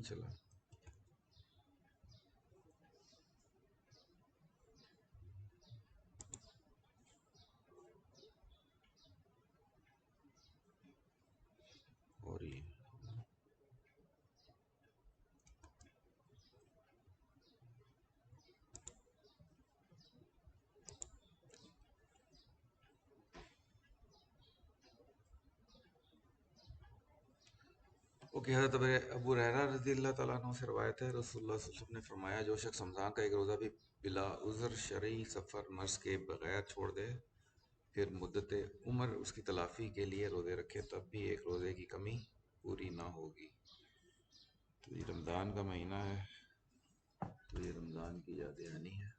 नहीं चला। और ये ओके, हज़रत अबू हुरैरा रज़ियल्लाहु तआला अन्हु से रवायत है, रसूलुल्लाह सल्लल्लाहु अलैहि वसल्लम ने फरमाया, जो शख्स रमज़ान का एक रोज़ा भी बिला उज़्र शरई सफ़र मर्ज़ के बगैर छोड़ दे, फिर मुद्दत उम्र उसकी तलाफ़ी के लिए रोज़े रखे, तब भी एक रोज़े की कमी पूरी ना होगी। तो ये रमज़ान का महीना है, तो ये रमज़ान की याद दहानी है।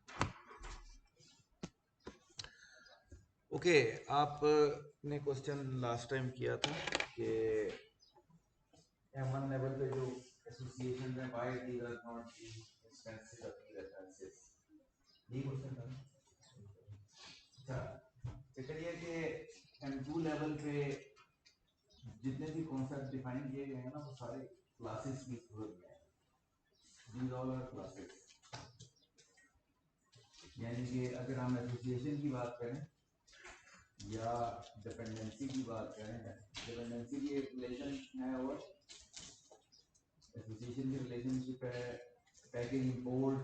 ओके, आपने क्वेश्चन लास्ट टाइम किया था कि M1 लेवल पे जो एसोसिएशन में why the are not the instances of the references, ये क्वेश्चन था। अच्छा, चक्कर ये कि M2 लेवल पे जितने भी कॉन्सेप्ट डिफाइन किए गए हैं ना, वो सारे क्लासेस की सूरत में है। These all are classes. यानी कि अगर हम एसोसिएशन की बात करें या डिपेंडेंसी की बात करें, डिपेंडेंसी की एक रिलेशन है और एसोसिएशन की रिलेशनशिप है package import,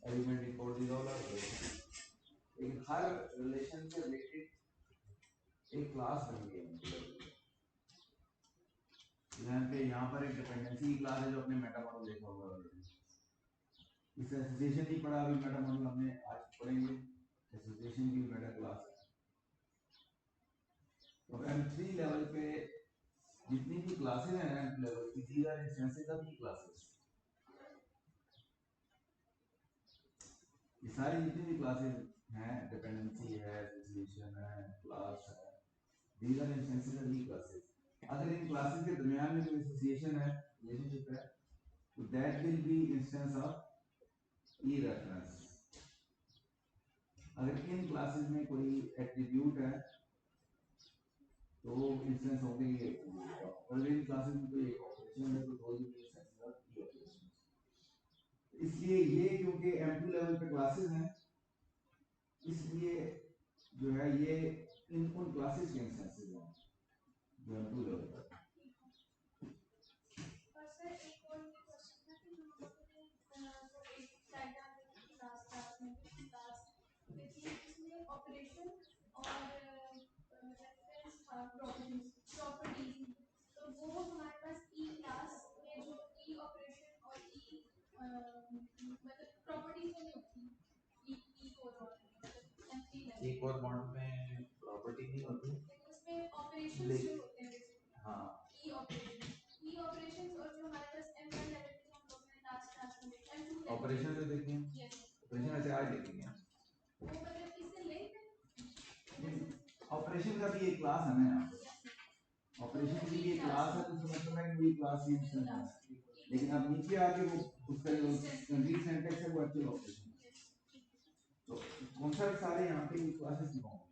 element import, these all are relation. लेकिन हर रिलेशन से रिलेटेड एक क्लास बन गई है। यहाँ पर एक डिपेंडेंसी की क्लास है जो अपने मेटा मॉडल देखा होगा ऑलरेडी। इस एसोसिएशन नहीं पढ़ा अभी, मेटा मॉडल हमने आज पढ़ेंगे। एसोसिएशन की मेटा क्लास है। तो M3 लेवल पे जितनी भी क्लासेस हैं M लेवल की, these are instances of the classes. ये सारी जितनी भी क्लासेस हैं, डिपेंडेंसी है, एसोसिएशन है, क्लास है, these are instances of the classes. अगर इन क्लासेस के दरमियान में कोई एसोसिएशन है, रिलेशनशिप है, तो that will B instance of E reference. अगर इन क्लासेस में कोई एट्रीब्यूट है तो इंस्टेंस होंगे ये एट्रीब्यूट। अगर इन क्लासेस में कोई ऑपरेशन है तो those will B instance of E operation. इसलिए ये क्योंकि M2 लेवल पे क्लासेस हैं, इसलिए जो है ये इन उन क्लासेस के इंस्टेंसेस हैं जो M2 लेवल पर। और सर एक और क्वेश्चन था कि जो हम लोगों ने एक डायग्राम देखी थी लास्ट क्लास में, लास्ट में थी, इसमें ऑपरेशन और रेफरेंस था प्रॉपर्टीज। तो वो हमारे पास ई क्लास में जो ई ऑपरेशन और ई मतलब प्रॉपर्टीज नहीं होती, ई एक और बॉन्ड में प्रॉपर्टी नहीं होती, उसमें ऑपरेशंस जो होते हैं बेसिकली। हाँ, ई ऑपरेशंस और जो हमारे पास M1 लेवल पे जो हम लोगों ने लास्ट क्लास में देखा M2 ऑपरेशन जो देखे हैं, यस ऑपरेशन ऐसे आज देखेंगे वो मतलब किससे लिंक है। ऑपरेशन का भी एक क्लास है ना यहाँ पे, ऑपरेशन की भी एक क्लास है, तो इसका मतलब है कि वही क्लास ही इंस्टेंस है। लेकिन अब नीचे आके वो उसका जो कंक्रीट सिंटैक्स है वो एक्चुअल ऑपरेशन है। तो कॉन्सेप्ट सारे यहाँ पे ई क्लासेस की फॉर्म में,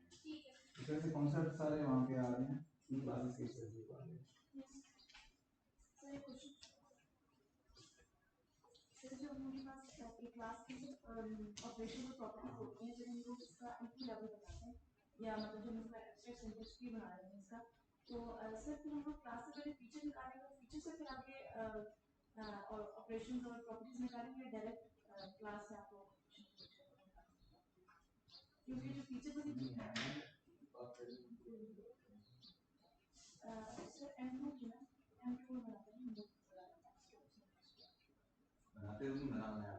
इस तरह से कॉन्सेप्ट सारे वहाँ पे आ रहे हैं ई क्लासेस के इस आ रहे हैं। सर जो हमारे पास एक क्लास की ऑपरेशन और प्रॉपर्टीज होती हैं, जब हम लोग इसका M2 लेवल बताते हैं या मतलब जो हम इसका एब्स्ट्रैक्ट सिंटैक्स भी बना रहे हैं इसका, तो सर फिर हम लोग क्लास से पहले फीचर निकालेंगे, फीचर से फिर आगे और ऑपरेशंस और प्रॉपर्टीज निकालेंगे, डायरेक्ट क्लास से आपको क्योंकि जो फीचर नहीं है सर M2 की ना, M2 बनाते हैं हम लोग, बनाते हैं बनाना है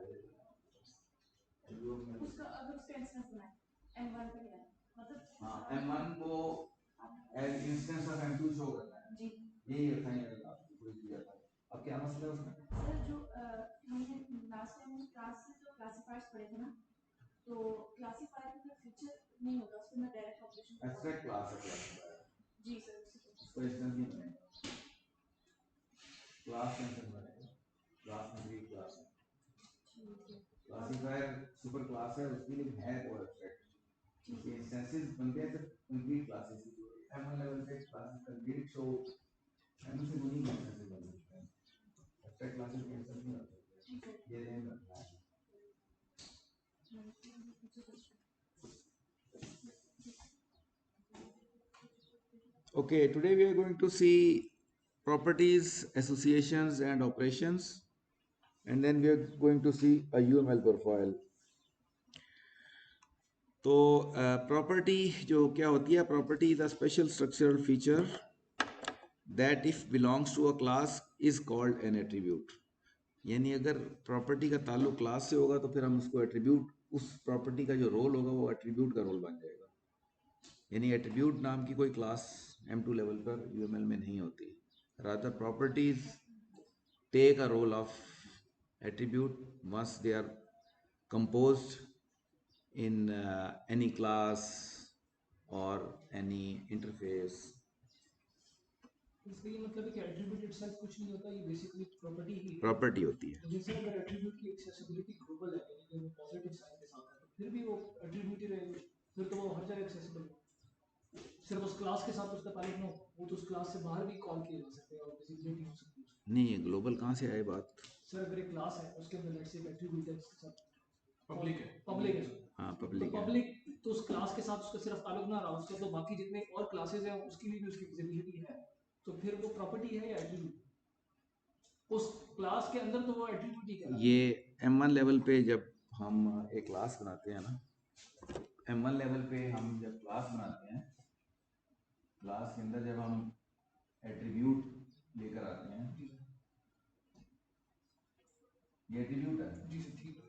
उसका, अगर उसका इंस्टेंस बनाए M1 पे है मतलब हाँ M1 को as instance of M2 show करना है जी, यही असाइन करेगा आपको कोई दिया था। अब क्या मसला है उसमें सर, जो हमने लास्ट टाइम क्लास से जो क्लासिफायर्स पढ़े थे ना, तो क्लासिफायर का फीचर नहीं होता उसमें, मैं डायरेक्ट ऑपरेशन एब्स्ट्रैक्ट क्लास है क्लासिफायर जी सर, उसको इंस्टेंस नहीं बनेगा, क्लास इंस्टेंस बनेगा, क्लास में भी क्लास है, क्लासिफायर सुपर क्लास है उसके लिए है वो एब्स्ट्रैक्ट। ये इंस्टेंसेस बनते हैं सिर्फ कंप्लीट क्लासेस की, जो M1 लेवल पे क्लासेस कंप्लीट शो M से नहीं इंस्टेंसेस बन सकते हैं Okay, today we are going to see properties, associations, and operations, and then we are going to see a UML profile. तो प्रॉपर्टी जो क्या होती है, property is a special structural feature that if belongs to a class is called an attribute. यानी अगर property का ताल्लुक class से होगा तो फिर हम उसको एट्रीब्यूट, उस प्रॉपर्टी का जो रोल होगा वो एट्रीब्यूट का रोल बन जाएगा। यानी एट्रीब्यूट नाम की कोई क्लास M2 लेवल पर UML में नहीं होती। Rather properties take a role of attribute once they are composed in any class or any interface। इसका ये मतलब है कि एट्रीब्यूट इटसेल्फ कुछ नहीं होता, ये बेसिकली प्रॉपर्टी ही है। प्रॉपर्टी होती है। तो जैसे अगर एट्रीब्यूट की एक्सेसिबिलिटी ग्लोबल है, यानी कि वो पॉजिटिव साइन के साथ है, तो फिर भी वो एट्रीब्यूट ही रहेगा, फिर तो वो हर जगह एक्सेसिबल है। सिर्फ उस क्लास के साथ उसका ताल्लुक ना हो, वो तो उस क्लास से बाहर भी कॉल किए जा सकते हैं और विजिबिलिटी हो सकती है। नहीं, ये ग्लोबल कहाँ से आए बात? सर अगर एक क्लास है उसके अंदर लेट्स से एक एट्रीब्यूट है जिसके साथ पब्लिक है, पब्लिक है, हाँ तो पब्लिक है। पब्लिक तो उस क्लास के साथ उसका सिर्फ ताल्लुक ना रहा, उसका तो बाकी जितने और क्लासेस हैं उसके लिए भी उसकी विजिबिलिटी है, तो फिर वो प्रॉपर्टी है या एट्रीब्यूट? उस क्लास के अंदर तो वो एट्रीब्यूट ही कहलाता है। ये M1 लेवल पे जब हम एक क्लास बनाते हैं ना, M1 लेवल पे हम जब क्लास बनाते हैं, क्लास के अंदर जब हम एट्रीब्यूट लेकर आते हैं, ये एट्रीब्यूट है। जी सर ठीक है,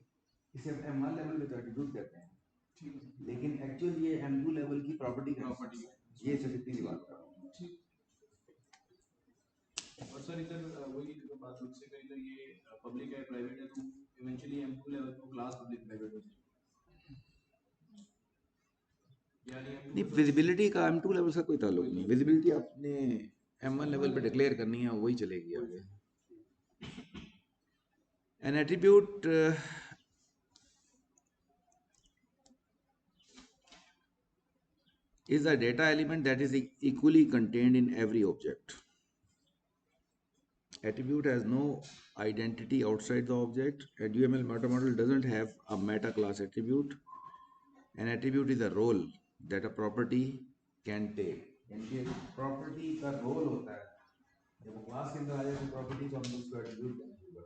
इसे M1 लेवल पे तो एट्रीब्यूट कहते हैं, ठीक है सर, लेकिन एक्चुअल ये M2 लेवल की प्रॉपर्टी है। प्रॉपर्टी। ये सिर्फ इतनी बात कर रहा हूँ। ठीक। और सर इधर वही बात मुझसे कही, तो ये पब्लिक है प्राइवेट है, तो इवेंचुअली M2 लेवल को क्लास पब्लिक प्राइवेट हो जाएगी। यानी नहीं, विजिबिलिटी का M2 लेवल से कोई ताल्लुक नहीं। विजिबिलिटी आपने M1 लेवल पे डिक्लेयर करनी है, वही चलेगी आगे। N attribute is a data element that is equally contained in every object. Attribute has no identity outside the object. A UML meta model doesn't have a meta class attribute. An attribute is a role that a property can take. यानी property का role होता है, जब वो class के अंदर आ जाए तो प्रॉपर्टी को हम उसको एट्रीब्यूट कहना शुरू कर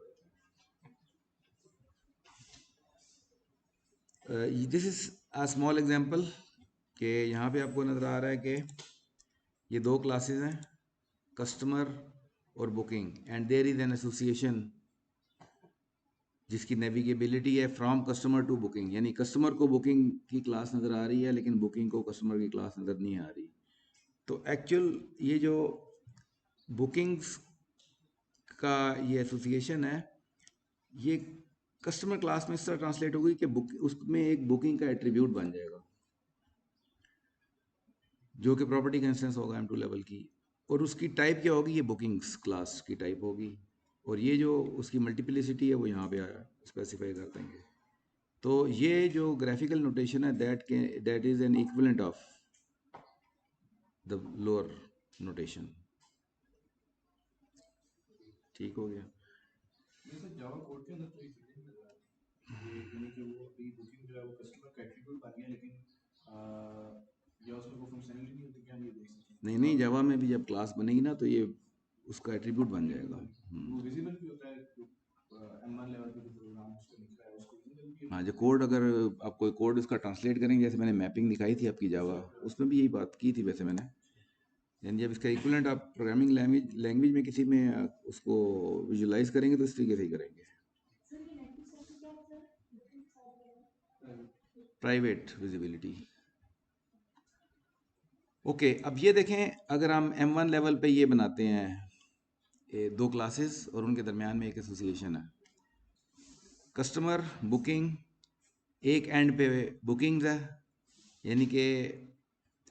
देते हैं। This is a small example कि यहाँ पे आपको नज़र आ रहा है कि ये दो क्लासेस हैं, कस्टमर और booking, and there is an association जिसकी नेविगेबिलिटी है फ्रॉम कस्टमर टू बुकिंग। यानी कस्टमर को बुकिंग की क्लास नज़र आ रही है लेकिन बुकिंग को कस्टमर की क्लास नज़र नहीं आ रही। तो एक्चुअल ये जो बुकिंग्स का ये एसोसिएशन है, ये कस्टमर क्लास में इस तरह ट्रांसलेट होगी कि बुक उसमें एक बुकिंग का एट्रीब्यूट बन जाएगा जो कि प्रॉपर्टी का इंस्टेंस होगा M2 लेवल की, और उसकी टाइप क्या होगी, ये बुकिंग्स क्लास की टाइप होगी, और ये जो उसकी मल्टीप्लिसिटी है वो यहाँ पे स्पेसिफाई कर देंगे। तो ये जो ग्राफिकल नोटेशन है that is an equivalent of the lower notation. ठीक हो गया? ये सर जावा कोड के अंदर तो एक फिटिंग लग रहा है, ये यानी कि वो अभी बुकिंग जो है वो कस्टमर का एट्रीब्यूट बन गया, लेकिन या उसमें कोई फंक्शनैलिटी नहीं होती, क्या हम ये देख सकते हैं? नहीं, जावा में भी जब क्लास बनेगी ना तो ये उसका एट्रीब्यूट बन जाएगा। वो विजिबल भी होता है, जो M1 लेवल पे जो प्रोग्राम उसको लिख रहा है उसको विजिबल भी हाँ, जो कोड अगर आप कोई कोड उसका ट्रांसलेट करेंगे, जैसे मैंने मैपिंग दिखाई थी आपकी जावा, उसमें भी यही बात की थी वैसे मैंने। यानी जब इसका इक्विवेलेंट आप प्रोग्रामिंग लैंग्वेज में किसी में उसको विजुलाइज करेंगे तो इस तरीके से ही करेंगे। सर ये नेटवर्क सर्विस क्या है sir? Network service private visibility. Okay, अब ये देखें, अगर हम M1 लेवल पे ये बनाते हैं, ये दो क्लासेस और उनके दरमियान में एक एसोसिएशन है, कस्टमर बुकिंग, एक एंड पे बुकिंग्स है, यानी कि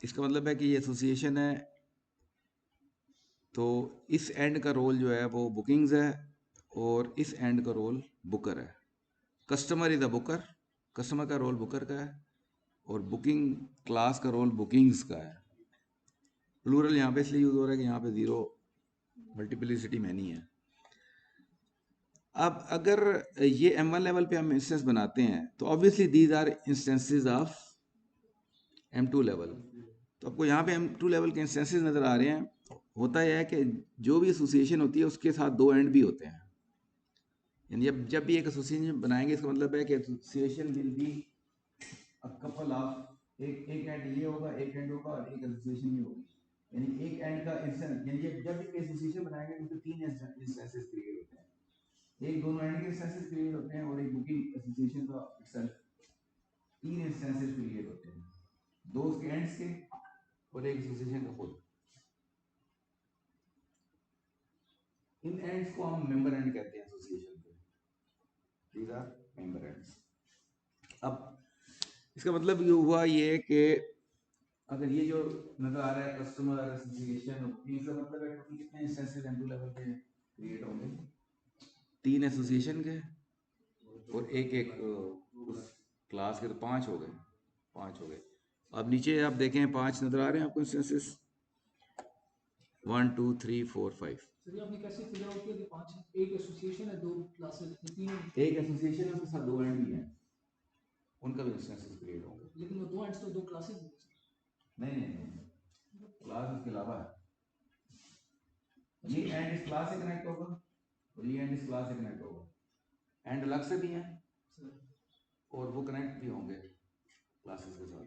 इसका मतलब है कि ये एसोसिएशन है, तो इस एंड का रोल जो है वो बुकिंग्स है और इस एंड का रोल बुकर है। Customer is a Booker, customer का रोल बुकर का है, और बुकिंग क्लास का रोल बुकिंग्स का है। प्लूरल यहाँ पे इसलिए यूज हो रहा है कि यहाँ पे जीरो मल्टीप्लिसिटी में नहीं है। अब अगर ये M1 लेवल पे हम इंस्टेंस बनाते हैं तो obviously these are instances of M2 level. तो आपको यहाँ पे M2 लेवल के इंस्टेंसेस नज़र आ रहे हैं। होता यह है कि जो भी एसोसिएशन होती है उसके साथ दो एंड भी होते हैं, यानी जब भी एक एसोसिएशन बनाएंगे इसका मतलब है कि association will be a couple of एक एंड ये होगा, एक एंड होगा और एक एसोसिएशन ये होगी। यानी एक एंड का इंस्टेंस, यानी जब भी एसोसिएशन बनाएंगे उनके तीन इंस्टेंसेस क्रिएट होते हैं। एक दोनों एंड के इंस्टेंसेस क्रिएट होते हैं और एक बुकिंग एसोसिएशन का इटसेल्फ तीन इंस्टेंसेस क्रिएट होते हैं, दो उसके एंड्स के और एक एसोसिएशन का खुद। इन एंड्स को हम मेंबर एंड कहते हैं एसोसिएशन के, दीज आर मेंबर एंड्स। अब इसका मतलब ये हुआ ये कि अगर ये जो नजर आ रहा है कस्टमर एसोसिएशन, इसका मतलब है कि कितने इंस्टेंसेस M2 लेवल पे क्रिएट होंगे, तीन एसोसिएशन के और एक एक उस क्लास के, तो पांच हो गए। अब नीचे आप देखें पांच नजर आ रहे हैं आपको इंस्टेंसेस, 1 2 3 4 5। सर ये आपने कैसे फिगर आउट किया कि पांच है? एक एसोसिएशन है, दो क्लासेस, तीन है। एक एसोसिएशन है उसके साथ दो एंड भी हैं, उनका भी इंस्टेंसेस क्रिएट होंगे। लेकिन वो दो एंड्स तो दो क्लासेस हैं। नहीं, क्लास उसके अलावा है। ये एंड इस क्लास से कनेक्ट होगा और ये एंड इस क्लास से कनेक्ट होगा। एंड अलग से भी हैं और वो कनेक्ट भी होंगे क्लासेस के साथ।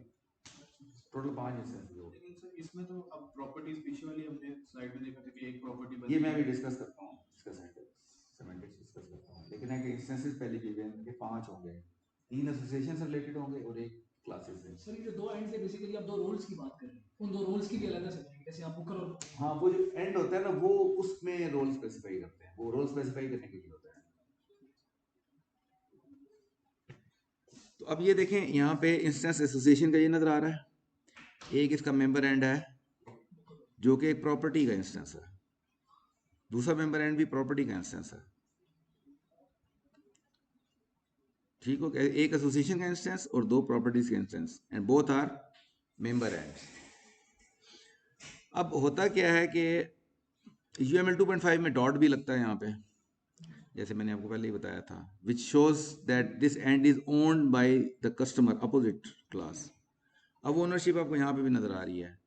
टोटल 5 इंस्टेंसेस होंगे। लेकिन सर इसमें तो अब प्रॉपर्टीज पीछे वाली हमने स्लाइड में देखा था कि एक प्रॉपर्टी ये मैं भी डिस्कस करता हूँ, इसका सेमेंटिक्स डिस्कस करता हूँ, लेकिन है कि इंस्टेंसेस पहले गिवन के 5 होंगे, 3 एसोसिएशन से रिलेटेड होंगे और एक क्लासेस से। सर ये जो दो एंड्स है बेसिकली आप दो रोल्स की बात कर रहे हैं, उन दो रोल्स की भी अलग से बनाएंगे, जैसे आप बुकर और हाँ, वो जो एंड होता है ना वो उसमें रोल स्पेसिफाई करते हैं, वो रोल स्पेसिफाई करने के लिए होता है। तो अब ये देखें यहाँ पे इंस्टेंस एसोसिएशन का ये नजर आ रहा है, एक इसका मेंबर एंड है जो कि एक प्रॉपर्टी का इंस्टेंस है, दूसरा मेंबर एंड भी प्रॉपर्टी का इंस्टेंस है। ठीक हो गया, एक एसोसिएशन का इंस्टेंस और दो प्रॉपर्टीज के instance, and both are member ends. अब होता क्या है कि UML 2.5 में डॉट भी लगता है यहाँ पे, जैसे मैंने आपको पहले ही बताया था, which shows that this and is owned by the customer opposite class. अब ओनरशिप आपको यहाँ पे भी नजर आ रही है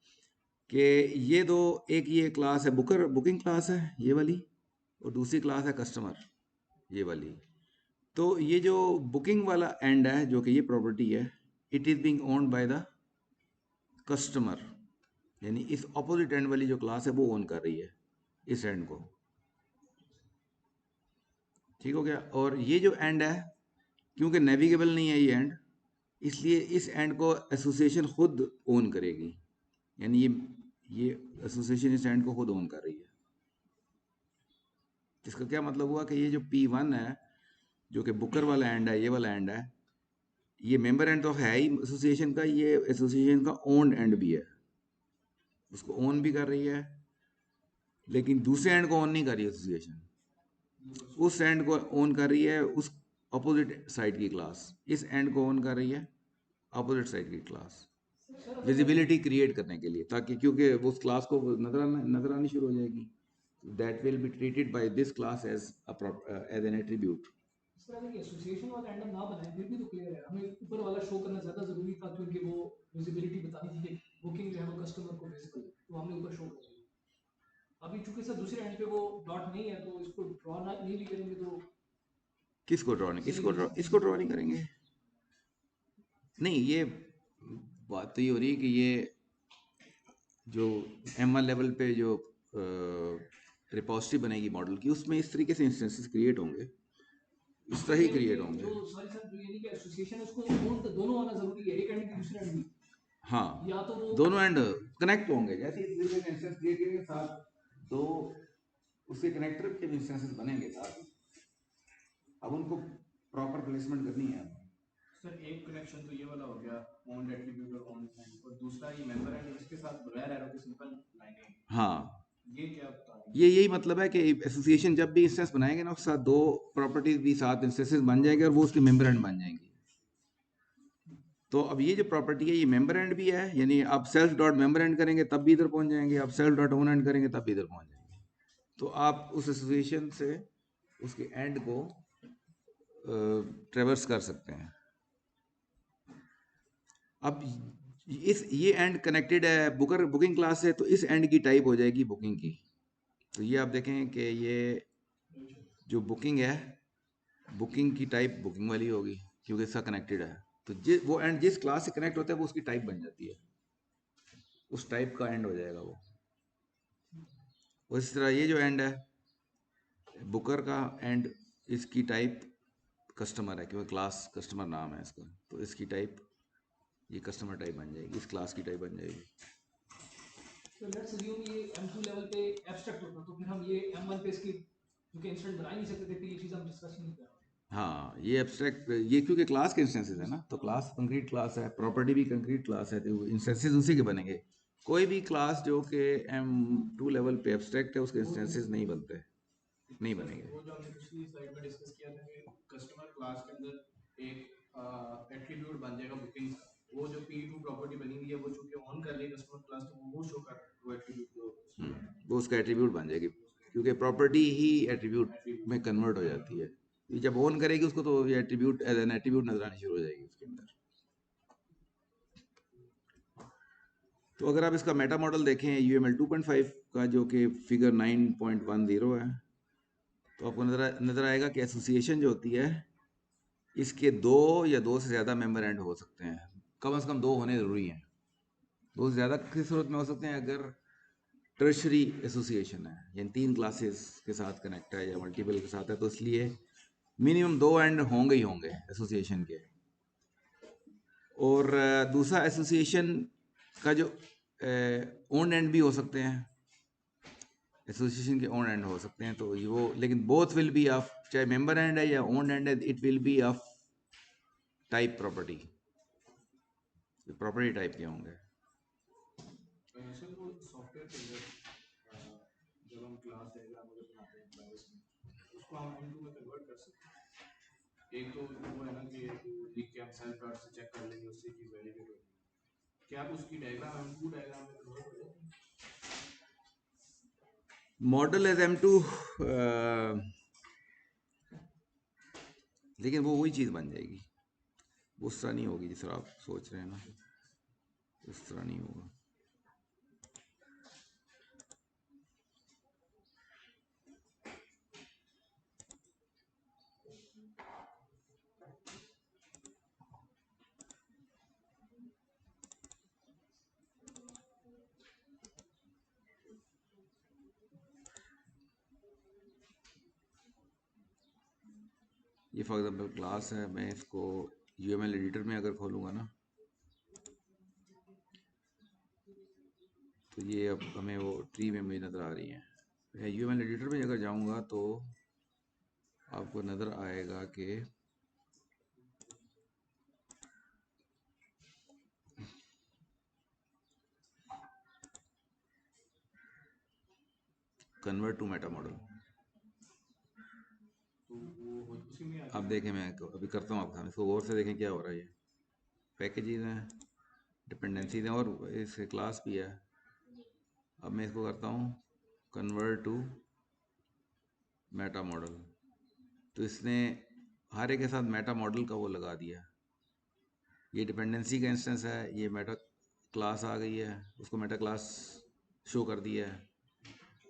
कि ये दो, एक ये क्लास है बुकिंग क्लास है ये वाली, और दूसरी क्लास है कस्टमर ये वाली। तो ये जो बुकिंग वाला एंड है जो कि ये प्रॉपर्टी है, it is being owned by the customer, यानी इस अपोजिट एंड वाली जो क्लास है वो ओन कर रही है इस एंड को। ठीक हो गया। और ये जो एंड है क्योंकि नेविगेबल नहीं है ये एंड, इसलिए इस एंड को एसोसिएशन खुद ओन करेगी, यानी ये एसोसिएशन इस एंड को खुद ओन कर रही है। इसका क्या मतलब हुआ कि ये जो P1 है जो कि बुकर वाला एंड है, ये वाला एंड है, ये मेंबर एंड तो है ही एसोसिएशन का, ये एसोसिएशन का ओन एंड भी है, उसको ओन भी कर रही है, लेकिन दूसरे एंड को ओन नहीं कर रही एसोसिएशन, उस एंड को ओन कर रही है उस अपोजिट साइड की क्लास, इस एंड को ओन कर रही है अपोजिट साइड की क्लास, विजिबिलिटी क्रिएट करने के लिए, ताकि क्योंकि वो उस क्लास को नजर आनी शुरू हो जाएगी, that will be treated by this class as an attribute. इस तरह के एसोसिएशन वाला एंड ना बनाए फिर भी तो क्लियर है, हमें ऊपर वाला शो करना ज्यादा जरूरी था क्योंकि वो विजिबिलिटी बतानी थी कि बुकिंग जो है वो कस्टमर को विजिबल है, तो हमने ऊपर शो कर दिया। अभी चूंकि सर दूसरे एंड पे वो डॉट नहीं है तो इसको ड्रॉ नहीं भी करेंगे तो किसको ड्रॉ नहीं, इसको ड्रॉ नहीं करेंगे। नहीं, ये बात तो ये हो रही है कि ये जो M1 लेवल पे जो रिपोजिटरी बनेगी मॉडल की, उसमें इस तरीके से इंस्टेंसेस क्रिएट होंगे, इस तरह ही क्रिएट होंगे। जो सॉरी सर जो यानी कि एसोसिएशन है उसको ओन तो दोनों आना जरूरी है, एक एंड की दूसरे एंड भी। हाँ, या तो वो दोनों एंड कनेक्ट होंगे, जैसे इस तरीके से इंस्टेंस क्रिएट करेंगे साथ दो उसके कनेक्टर के इंस्टेंसेस बनेंगे साथ, अब उनको प्रॉपर प्लेसमेंट करनी है। सर एक कनेक्शन तो ये वाला हो गया ओन एट्रीब्यूट और ओन एंड, और दूसरा ये मेंबर एंड इसके साथ बगैर एरो के सिंपल लाइनें, हाँ, ये क्या बता रहे हैं? ये यही मतलब है कि एसोसिएशन जब भी इंस्टेंस बनाएंगे ना उसके साथ दो प्रॉपर्टीज भी साथ इंस्टेंसेस बन जाएंगे और वो उसके मेंबर एंड बन जाएंगे। तो अब ये जो प्रॉपर्टी है ये मेंबर एंड भी है, यानी आप सेल्फ डॉट मेंबर एंड करेंगे तब भी इधर पहुंच जाएंगे, आप सेल्फ डॉट ओन एंड करेंगे तब भी इधर पहुंच जाएंगे। तो आप उस एसोसिएशन से उसके एंड को ट्रेवर्स कर सकते हैं। अब इस ये एंड कनेक्टेड है बुकिंग क्लास से, तो इस एंड की टाइप हो जाएगी बुकिंग की। तो ये आप देखें कि ये जो बुकिंग है, बुकिंग की टाइप बुकिंग वाली होगी क्योंकि इसका कनेक्टेड है। तो वो एंड जिस क्लास से कनेक्ट होता है वो उसकी टाइप बन जाती है, उस टाइप का एंड हो जाएगा वो। उस तरह ये जो एंड है बुकर का एंड, इसकी टाइप कस्टमर है क्योंकि क्लास कस्टमर नाम है इसका, तो इसकी टाइप ये कस्टमर टाइप बन जाएगी, इस क्लास की टाइप बन जाएगी। तो लेट्स अज्यूम ये M2 लेवल पे एब्स्ट्रैक्ट होता, तो फिर हम ये M1 पे इसकी क्योंकि इंस्टेंट बना ही नहीं सकते थे, फिर ये चीज़ हम डिस्कस नहीं कर रहे। हाँ, ये एब्स्ट्रैक्ट, ये क्योंकि क्लास के इंस्टेंसेस है ना, तो क्लास कंक्रीट क्लास है, प्रॉपर्टी भी कंक्रीट क्लास है, तो इंस्टेंसेस उसी के बनेंगे। कोई भी क्लास जो कि M2 लेवल पे एब्स्ट्रैक्ट है उसके इंस्टेंसेस नहीं बनते, नहीं बनेंगे। वो जो हमने पिछली स्लाइड में डिस्कस किया था कि कस्टमर क्लास के अंदर एक एट्रीब्यूट बन जाएगा बुकिंग का, वो जो P2 प्रॉपर्टी बनी हुई है वो चूंकि ऑन कर रही है कस्टमर क्लास, तो वो शो कर वो एट्रीब्यूट वो उसका एट्रीब्यूट बन जाएगी क्योंकि प्रॉपर्टी ही एट्रीब्यूट में कन्वर्ट हो जाती है। ये जब ऑन करेगी उसको तो ये एट्रीब्यूट एज एन एट्रीब्यूट नजर आनी शुरू हो जाएगी उसके अंदर। तो अगर आप इसका मेटा मॉडल देखें UML 2.5 का जो कि फिगर 9.10 है, तो आपको नजर आएगा कि एसोसिएशन जो होती है इसके दो या दो से ज़्यादा मेंबर एंड हो सकते हैं, कम से कम दो होने ज़रूरी हैं। दो से ज़्यादा किस सूरत में हो सकते हैं? अगर टर्शरी एसोसिएशन है, यानी 3 क्लासेस के साथ कनेक्ट है या मल्टीपल के साथ है, तो इसलिए मिनिमम 2 एंड होंगे ही होंगे एसोसिएशन के। और दूसरा एसोसिएशन का जो ओन एंड भी हो सकते हैं, एसोसिएशन के ओन एंड हो सकते हैं, तो ये वो, लेकिन बोथ विल बी ऑफ, चाहे मेंबर एंड है या ओन एंड है, it will be of type property, property type के होंगे। सर वो सॉफ्टवेयर के अंदर जब हम क्लास डायग्राम अगर बनाते हैं क्लास में, उसको हम M2 में कन्वर्ट कर सकते हैं। एक तो वो है ना कि लिख के हम सेल्फ डॉट से चेक कर लेंगे, उससे चीज़ वैलिडेट होगी। क्या आप उसकी डायग्राम M2 डायग्राम में कन्वर्ट हो जाएगी? मॉडल एज M2, लेकिन वो वही चीज़ बन जाएगी, उस तरह नहीं होगी जिस तरह आप सोच रहे हैं ना, उस तरह नहीं होगा। ये फॉर एग्जांपल क्लास है, मैं इसको UML एडिटर में अगर खोलूँगा ना, तो ये अब हमें वो ट्री में मुझे नज़र आ रही है। मैं UML एडिटर में अगर जाऊँगा तो आपको नज़र आएगा कि कन्वर्ट टू मेटा मॉडल। तो वो उसी में अब देखें, मैं अभी करता हूँ आपका, इसको गौर से देखें क्या हो रहा है। ये पैकेजेस हैं, डिपेंडेंसीज हैं और इसके क्लास भी है। अब मैं इसको करता हूँ कन्वर्ट टू मेटा मॉडल, तो इसने हर एक के साथ मेटा मॉडल का वो लगा दिया। ये डिपेंडेंसी का इंस्टेंस है, ये मेटा क्लास आ गई है, उसको मेटा क्लास शो कर दिया है।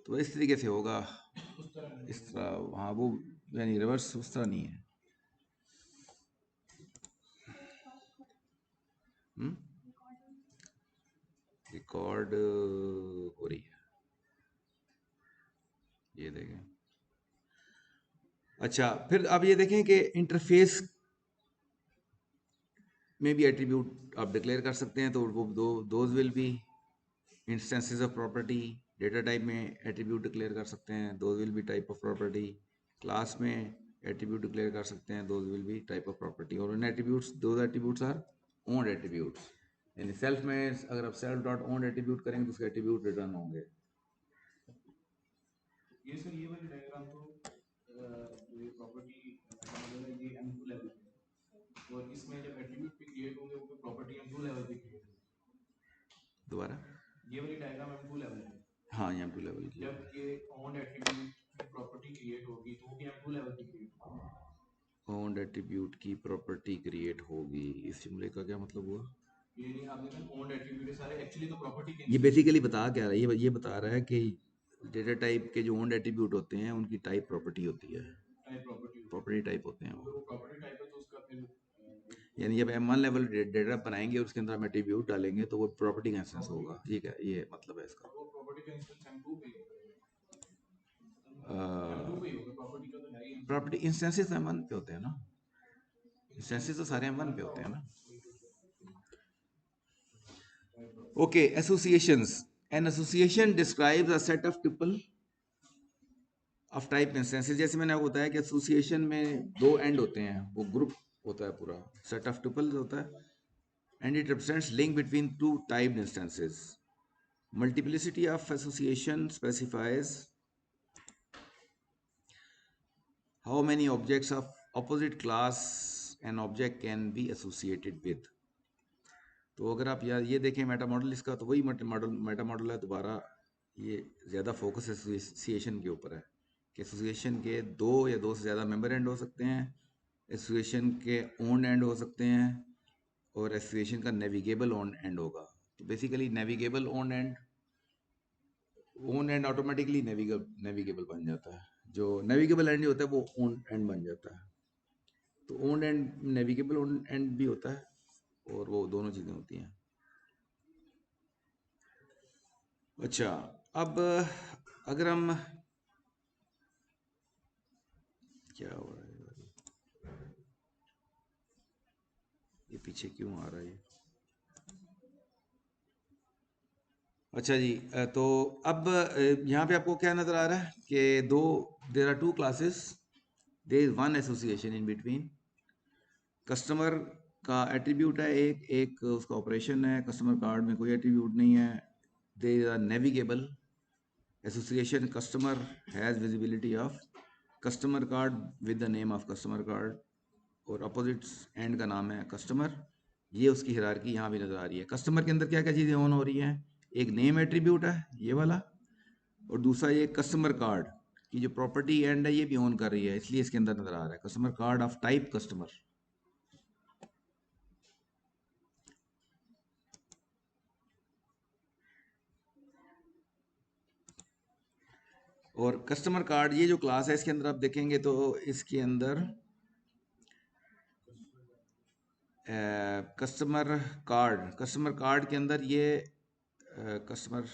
तो इस तरीके से होगा, इस तरह। हाँ, वो यानी रिवर्स उस तरह नहीं है। रिकॉर्ड हो रही है, ये देखें। अच्छा, फिर अब ये देखें कि इंटरफेस में भी एट्रीब्यूट आप डिक्लेयर कर सकते हैं, तो वो those will be instances of property. Data type में एट्रीब्यूट डिक्लेयर कर सकते हैं, those will be type of property. Class में एट्रीब्यूट डिक्लेयर कर सकते हैं, those will be type of property. और उन attributes, those attributes are owned attributes, यानी सेल्फ में अगर आप सेल्फ डॉट ओन्ड एट्रीब्यूट करेंगे तो उसके एट्रीब्यूट रिटर्न होंगे। ये सर ये वाली डायग्राम तो जो ये प्रॉपर्टी मॉडल है ये M2 लेवल पे है, और इसमें जब एट्रीब्यूट भी क्रिएट होंगे वो प्रॉपर्टी M2 लेवल पे क्रिएट होगी। दोबारा, ये वाली डायग्राम M2 लेवल है। हाँ, यहाँ टू लेवल की। जब ये ऑन एट्रीब्यूट प्रॉपर्टी क्रिएट होगी तो वो भी M2 लेवल पे क्रिएट होगी। ओन्ड एट्रीब्यूट की प्रॉपर्टी क्रिएट होगी, इस जुमले का क्या मतलब हुआ? ये नहीं आपने कहा ओन्ड एट्रीब्यूट सारे एक्चुअली तो प्रॉपर्टी के ये बेसिकली बता क्या रहा है, ये बता रहा है कि डेटा टाइप के जो ओन्ड एट्रीब्यूट होते हैं उनकी टाइप प्रॉपर्टी होती है, टाइप प्रॉपर्टी प्रॉपर्टी टाइप होते हैं अगर वो प्रॉपर्टी टाइप है तो उसका फिर यानी जब M1 लेवल डेटा बनाएंगे और उसके अंदर हम एट्रीब्यूट डालेंगे तो वो प्रॉपर्टी का इंस्टेंस होगा, ठीक है, ये मतलब है इसका। वो प्रॉपर्टी का इंस्टेंस M2 पे ही होगा, M2 पे ही होगा, प्रॉपर्टी का तो है ही प्रॉपर्टी इंस्टेंसेस M1 पे होते हैं ना, इंस्टेंसेस तो सारे M1 पे होते हैं ना। Okay, associations. An association describes a set of tuple of type instances. जैसे मैंने आपको बताया कि एसोसिएशन में दो एंड होते हैं, वो ग्रुप होता है पूरा, सेट ऑफ ट्यूपल्स होता है, and it represents link between two typed instances. Multiplicity of association specifies how many objects of opposite class an object can be associated with. तो अगर आप यार ये देखें मेटा मॉडल इसका, तो वही मेटा मॉडल है दोबारा, ये ज़्यादा फोकस एसोसिएशन के ऊपर है कि एसोसिएशन के दो या दो से ज़्यादा मेंबर एंड हो सकते हैं, एसोसिएशन के ओन एंड हो सकते हैं, और एसोसिएशन का नेविगेबल ओन एंड होगा. तो basically navigable own and automatically navigable बन जाता है, जो नेविगेबल एंड होता है वो ओन एंड बन जाता है. तो own and navigable own and भी होता है, और वो दोनों चीज़ें होती हैं. अच्छा, अब अगर हम क्या हो रहा है, ये पीछे क्यों आ रहा है? अच्छा जी, तो अब यहाँ पे आपको क्या नज़र आ रहा है कि there are two classes, there is one association in between. Customer का एट्रीब्यूट है एक उसका ऑपरेशन है, कस्टमर कार्ड में कोई एट्रीब्यूट नहीं है. There are navigable association, customer has visibility of customer card with the name of customer card, और अपोजिट एंड का नाम है कस्टमर. ये उसकी हिरारकी यहाँ भी नज़र आ रही है. कस्टमर के अंदर क्या क्या चीज़ें ऑन हो रही हैं, एक नेम एट्रीब्यूट है ये वाला, और दूसरा ये कस्टमर कार्ड की जो प्रॉपर्टी एंड है ये भी ऑन कर रही है, इसलिए इसके अंदर नज़र आ रहा है customer card of type customer. और कस्टमर कार्ड ये जो क्लास है इसके अंदर आप देखेंगे तो इसके अंदर कस्टमर कार्ड के अंदर ये कस्टमर,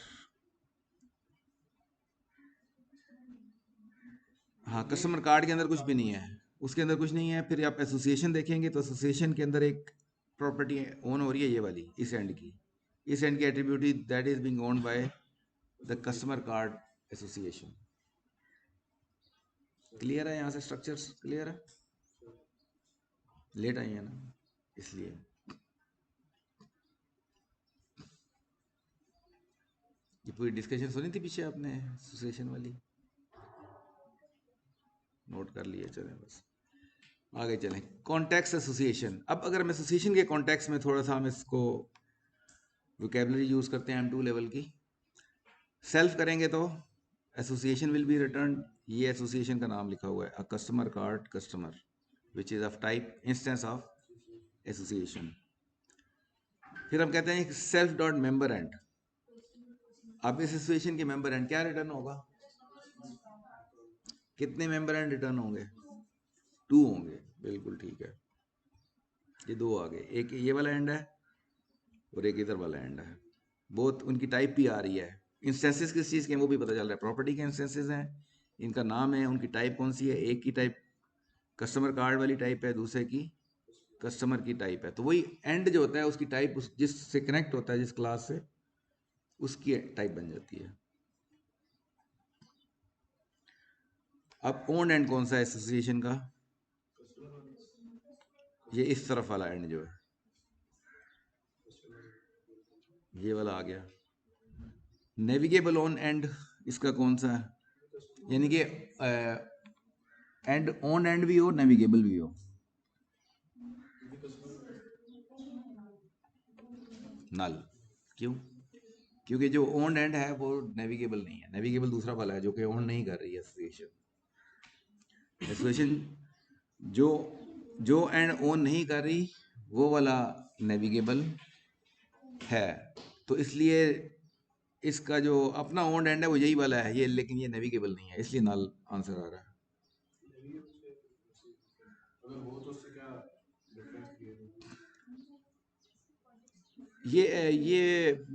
हाँ, कस्टमर कार्ड के अंदर कुछ भी नहीं है, उसके अंदर कुछ नहीं है. फिर आप एसोसिएशन देखेंगे तो एसोसिएशन के अंदर एक प्रॉपर्टी ओन हो रही है, ये वाली इस एंड की attribute that is being owned by the customer card association. Clear है? यहाँ से स्ट्रक्चर्स क्लियर है? लेट आई है ना, इसलिए. ये पूरी डिस्कशन सुनी थी पीछे आपने एसोसिएशन वाली, नोट कर लिए, चलें बस आगे चलें. Context association. अब अगर हम एसोसिएशन के कॉन्टेक्स्ट में थोड़ा सा हम इसको वोकेबलरी यूज़ करते हैं M2 लेवल की, सेल्फ करेंगे तो एसोसिएशन विल बी रिटर्न, ये एसोसिएशन का नाम लिखा हुआ है, a customer card customer which is of type instance of association. फिर हम कहते हैं सेल्फ डॉट मेंबर एंड. अब इस एसोसिएशन के मेंबर एंड क्या रिटर्न होगा, कितने मेंबर एंड रिटर्न होंगे? 2 होंगे, बिल्कुल ठीक है. ये दो आ गए, एक ये वाला एंड है और एक इधर वाला एंड है. बहुत उनकी टाइप भी आ रही है. इंस्टेंसेस किस चीज़ के हैं वो भी पता चल रहा है, प्रॉपर्टी के इंस्टेंसेस हैं, इनका नाम है, उनकी टाइप कौन सी है. एक की टाइप कस्टमर कार्ड वाली टाइप है, दूसरे की कस्टमर की टाइप है. तो वही एंड जो होता है उसकी टाइप जिससे कनेक्ट होता है जिस क्लास से, उसकी टाइप बन जाती है. अब ओन एंड कौन सा है एसोसिएशन का? ये इस तरफ वाला एंड जो है, ये वाला आ गया. नेविगेबल ऑन एंड इसका कौन सा है, यानी कि एंड ऑन एंड भी हो, नेविगेबल भी हो. नल. क्यों? क्योंकि जो ओन्ड एंड है वो नेविगेबल नहीं है, नेविगेबल दूसरा वाला है जो कि ओन नहीं कर रही है एसोसिएशन। एसोसिएशन जो जो एंड ओन नहीं कर रही वो वाला नेविगेबल है, तो इसलिए इसका जो अपना ओन्ड एंड है वो यही वाला है ये, लेकिन ये नेविगेबल नहीं है, इसलिए नल आंसर आ रहा है। अगर हो तो उससे क्या डिफरेंस क्रिएट होगा? ये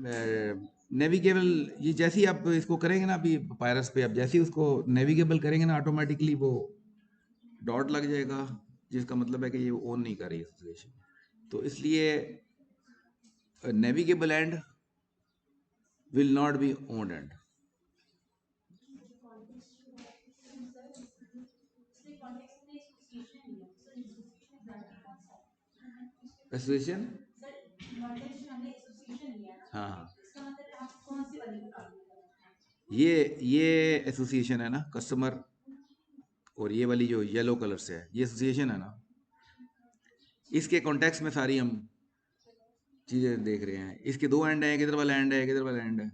नेविगेबल, ये जैसे ही आप इसको करेंगे ना अभी पायरस पे, आप जैसे ही उसको नेविगेबल करेंगे ना ऑटोमेटिकली वो डॉट लग जाएगा, जिसका मतलब है कि ये ओन नहीं कर रही एसोसिएशन। तो इसलिए navigable and will not be owned and. Association, हाँ ये एसोसिएशन है ना कस्टमर, और ये वाली जो येलो कलर से है ये एसोसिएशन है ना, इसके कॉन्टेक्स्ट में सारी हम चीज़ें देख रहे हैं। इसके दो एंड है, किधर वाला एंड है, किधर वाला एंड है,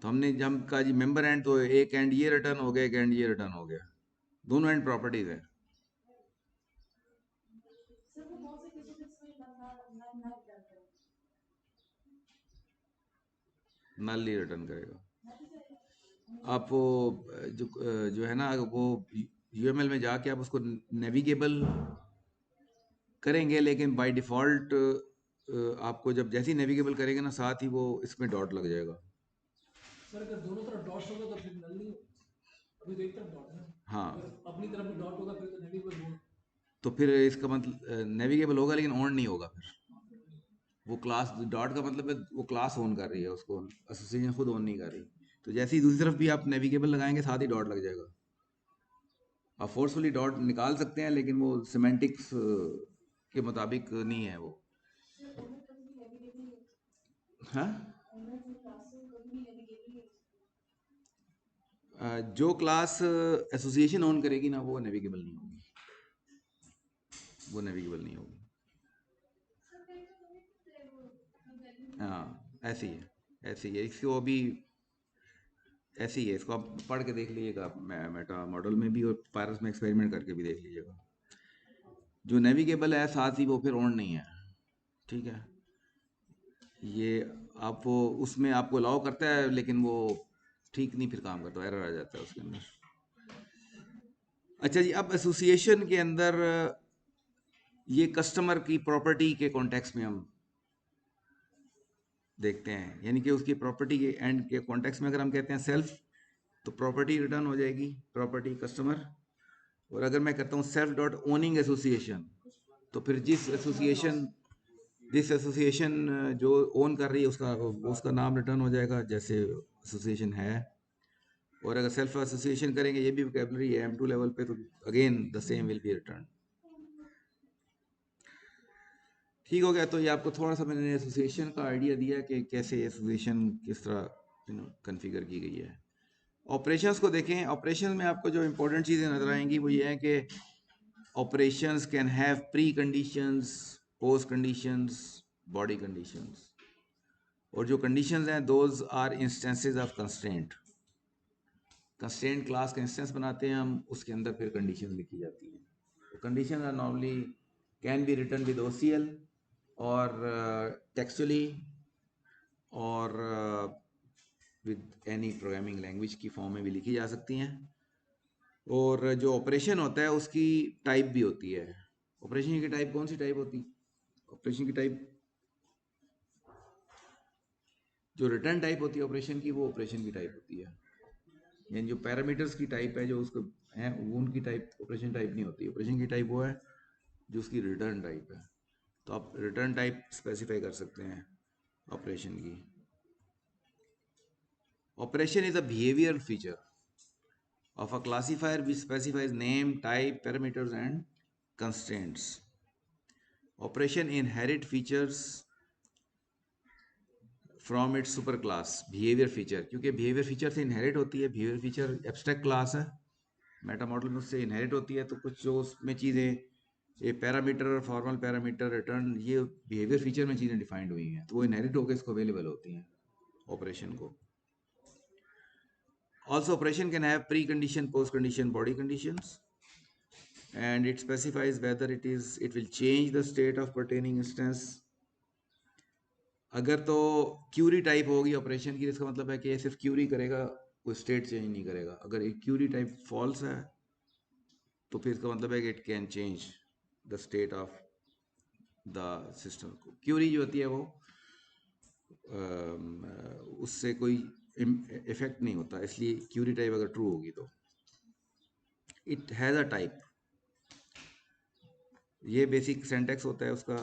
तो हमने जब कहा जी मेंबर एंड, तो एक एंड ये रिटर्न हो गया, एक एंड ये रिटर्न हो गया, दोनों एंड प्रॉपर्टीज है। नल ही रिटर्न करेगा। आप वो जो है ना वो यूएमएल में जाके आप उसको नेविगेबल करेंगे, लेकिन बाय डिफ़ॉल्ट आपको जब जैसे ही नेविगेबल करेंगे ना साथ ही वो इसमें डॉट लग जाएगा। सर अगर दोनों तरफ डॉट्स होगा तो फिर नल नहीं होगा, अभी तो एक तरफ डॉट है ना। हाँ, अगर अपनी तरफ भी डॉट होगा फिर तो नेविगेबल होगा। तो फिर इसका मतलब नेविगेबल होगा लेकिन ऑन नहीं होगा। फिर वो क्लास डॉट का मतलब है वो क्लास ऑन कर रही है, उसको एसोसिएशन खुद ऑन नहीं कर रही। तो जैसे ही दूसरी तरफ भी आप नेविगेबल लगाएंगे साथ ही डॉट लग जाएगा। आप फोर्सफुली डॉट निकाल सकते हैं लेकिन वो सिमेंटिक्स के मुताबिक नहीं है वो। हाँ, जो क्लास एसोसिएशन ऑन करेगी ना वो नेविगेबल नहीं होगी, वो नेविगेबल नहीं होगी। हाँ ऐसे ही है, ऐसे ही है, इसको अभी ऐसे ही है, इसको आप पढ़ के देख लीजिएगा मेटा मॉडल में भी और पायरस में एक्सपेरिमेंट करके भी देख लीजिएगा। जो नेविगेबल है साथ ही वो फिर ऑन नहीं है, ठीक है। ये आप वो उसमें आपको अलाउ करता है लेकिन वो ठीक नहीं फिर काम करता, एरर आ जाता है उसके अंदर। अच्छा जी, अब एसोसिएशन के अंदर ये कस्टमर की प्रॉपर्टी के कॉन्टेक्स्ट में हम देखते हैं, यानी कि उसकी प्रॉपर्टी के एंड के कॉन्टेक्स्ट में अगर हम कहते हैं सेल्फ तो प्रॉपर्टी रिटर्न हो जाएगी, प्रॉपर्टी कस्टमर। और अगर मैं कहता हूँ सेल्फ डॉट ओनिंग एसोसिएशन तो फिर जिस एसोसिएशन जो ओन कर रही है उसका नाम रिटर्न हो जाएगा जैसे एसोसिएशन है। और अगर सेल्फ एसोसिएशन करेंगे, ये भी वोकैबुलरी है M2 लेवल पे, तो again the same will be return. ठीक हो गया। तो ये आपको थोड़ा सा मैंने एसोसिएशन का आइडिया दिया कि कैसे एसोसिएशन किस तरह कॉन्फ़िगर की गई है। ऑपरेशंस को देखें, ऑपरेशन में आपको जो इंपॉर्टेंट चीज़ें नज़र आएंगी वो ये है कि operations can have pre conditions, post conditions, body conditions. और जो कंडीशंस हैं those are instances of constraint. Constraint class का इंस्टेंस बनाते हैं हम, उसके अंदर फिर कंडीशन लिखी जाती है। तो condition are normally can be written with OCL और टेक्सचुअली और विद एनी प्रोग्रामिंग लैंग्वेज की फॉर्म में भी लिखी जा सकती हैं। और जो ऑपरेशन होता है उसकी टाइप भी होती है। ऑपरेशन की टाइप कौन सी टाइप होती? ऑपरेशन की टाइप जो रिटर्न टाइप होती है ऑपरेशन की, वो ऑपरेशन की टाइप होती है। यानी जो पैरामीटर्स की टाइप है जो उसको है उनकी टाइप ऑपरेशन टाइप नहीं होती। ऑपरेशन की टाइप वो है जो उसकी रिटर्न टाइप है। तो आप रिटर्न टाइप स्पेसिफाई कर सकते हैं ऑपरेशन की। Operation is a behaviour feature of a classifier which specifies name, type, parameters and constraints. Operation inherit features from its superclass behavior feature, क्योंकि behavior feature से inherit होती है। behavior feature abstract class है, Meta model में उससे inherit होती है। तो कुछ जो उसमें चीज़ें ये पैरामीटर, फॉर्मल पैरामीटर, रिटर्न, ये बिहेवियर फीचर में चीज़ें डिफाइंड हुई हैं तो वो इनहेरिट होकर इसको अवेलेबल होती हैं। ऑपरेशन को. Also, operation can have pre-condition, post-condition, body conditions, and it specifies whether it will change the state of pertaining instance. अगर तो क्यूरी टाइप होगी ऑपरेशन की, इसका मतलब है कि ये सिर्फ क्यूरी करेगा, कोई स्टेट चेंज नहीं करेगा. अगर एक क्यूरी टाइप फॉल्स है तो फिर इसका मतलब है कि it can change the state of the system. Query जो होती है वो उससे कोई इफेक्ट नहीं होता, इसलिए क्यूरी टाइप अगर ट्रू होगी तो इट हैज़ अ टाइप. ये बेसिक सिंटैक्स होता है उसका,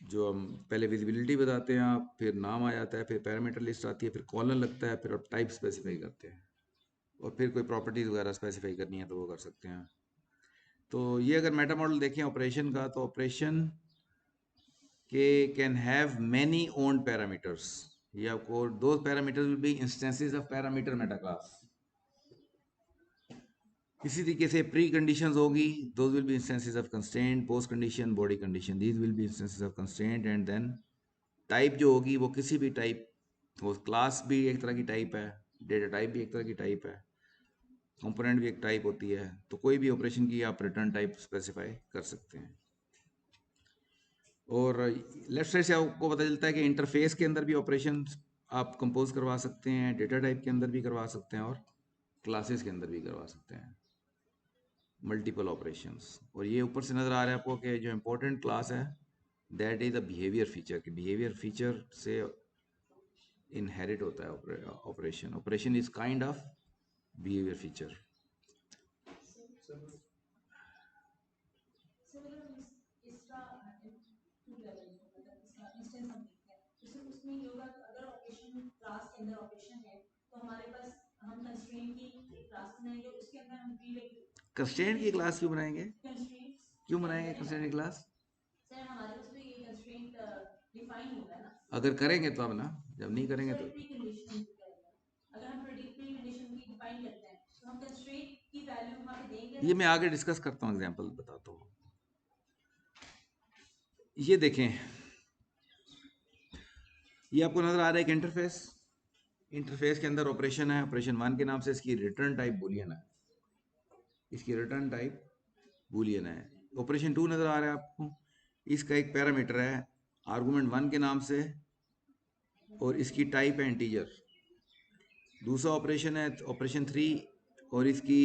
जो हम पहले विजिबिलिटी बताते हैं, आप फिर नाम आ जाता है, फिर पैरामीटर लिस्ट आती है, फिर कॉलन लगता है, फिर आप टाइप स्पेसिफाई करते हैं, और फिर कोई प्रॉपर्टीज वगैरह स्पेसिफाई करनी है तो वो कर सकते हैं. तो ये अगर मेटा मॉडल देखें ऑपरेशन का, तो ऑपरेशन के can have many owned parameters. ये आपको दो parameters will be instances of parameter meta class. इसी तरीके से प्री कंडीशंस होगी, those will be instances of constraint, post condition, body condition, these will be instances of constraint. And then type जो होगी वो किसी भी टाइप, वो क्लास भी एक तरह की टाइप है, डेटा टाइप भी एक तरह की टाइप है, कंपोनेंट भी एक टाइप होती है, तो कोई भी ऑपरेशन की आप रिटर्न टाइप स्पेसिफाई कर सकते हैं. और लेफ्ट साइड से आपको पता चलता है कि इंटरफेस के अंदर भी ऑपरेशन आप कंपोज करवा सकते हैं, डेटा टाइप के अंदर भी करवा सकते हैं, और क्लासेस के अंदर भी करवा सकते हैं मल्टीपल ऑपरेशंस. और ये ऊपर से नज़र आ रहा है आपको कि जो इम्पोर्टेंट क्लास है that is the behaviour feature. कि बिहेवियर फीचर से इनहेरिट होता है operation. Operation is kind of behaviour feature. इसका टू लेवल मतलब इसका इंस्टेंस हम देखते हैं, जैसे उसमें ये होगा कि अगर ऑपरेशन क्लास के अंदर ऑपरेशन है तो हमारे पास हम कंस्ट्रेंट की क्लास बनाएंगे, उसके अंदर हम कंस्ट्रेंट की क्लास क्यों बनाएंगे? कंस्ट्रेंट्स क्यों बनाएंगे कंस्ट्रेंट की क्लास? सर हमारे उस पे ये कंस्ट्रेंट डिफाइन होगा ना. अगर करेंगे तो अब ना, जब नहीं करेंगे तो प्री कंडीशन अगर हम प्री कंडीशन की डिफाइन करते हैं तो हम कंस्ट्रेंट की वैल्यू वहां पे देंगे. ये मैं आगे डिस्कस करता हूँ, एग्जांपल बताता हूँ. ये देखें, ये आपको नजर आ रहा है एक इंटरफेस. इंटरफेस के अंदर ऑपरेशन है, ऑपरेशन 1 के नाम से. इसकी रिटर्न टाइप बूलियन है, इसकी रिटर्न टाइप बूलियन है. ऑपरेशन 2 नजर आ रहा है आपको, इसका एक पैरामीटर है आर्गुमेंट 1 के नाम से, और इसकी टाइप है इंटीजर. दूसरा ऑपरेशन है ऑपरेशन 3, और इसकी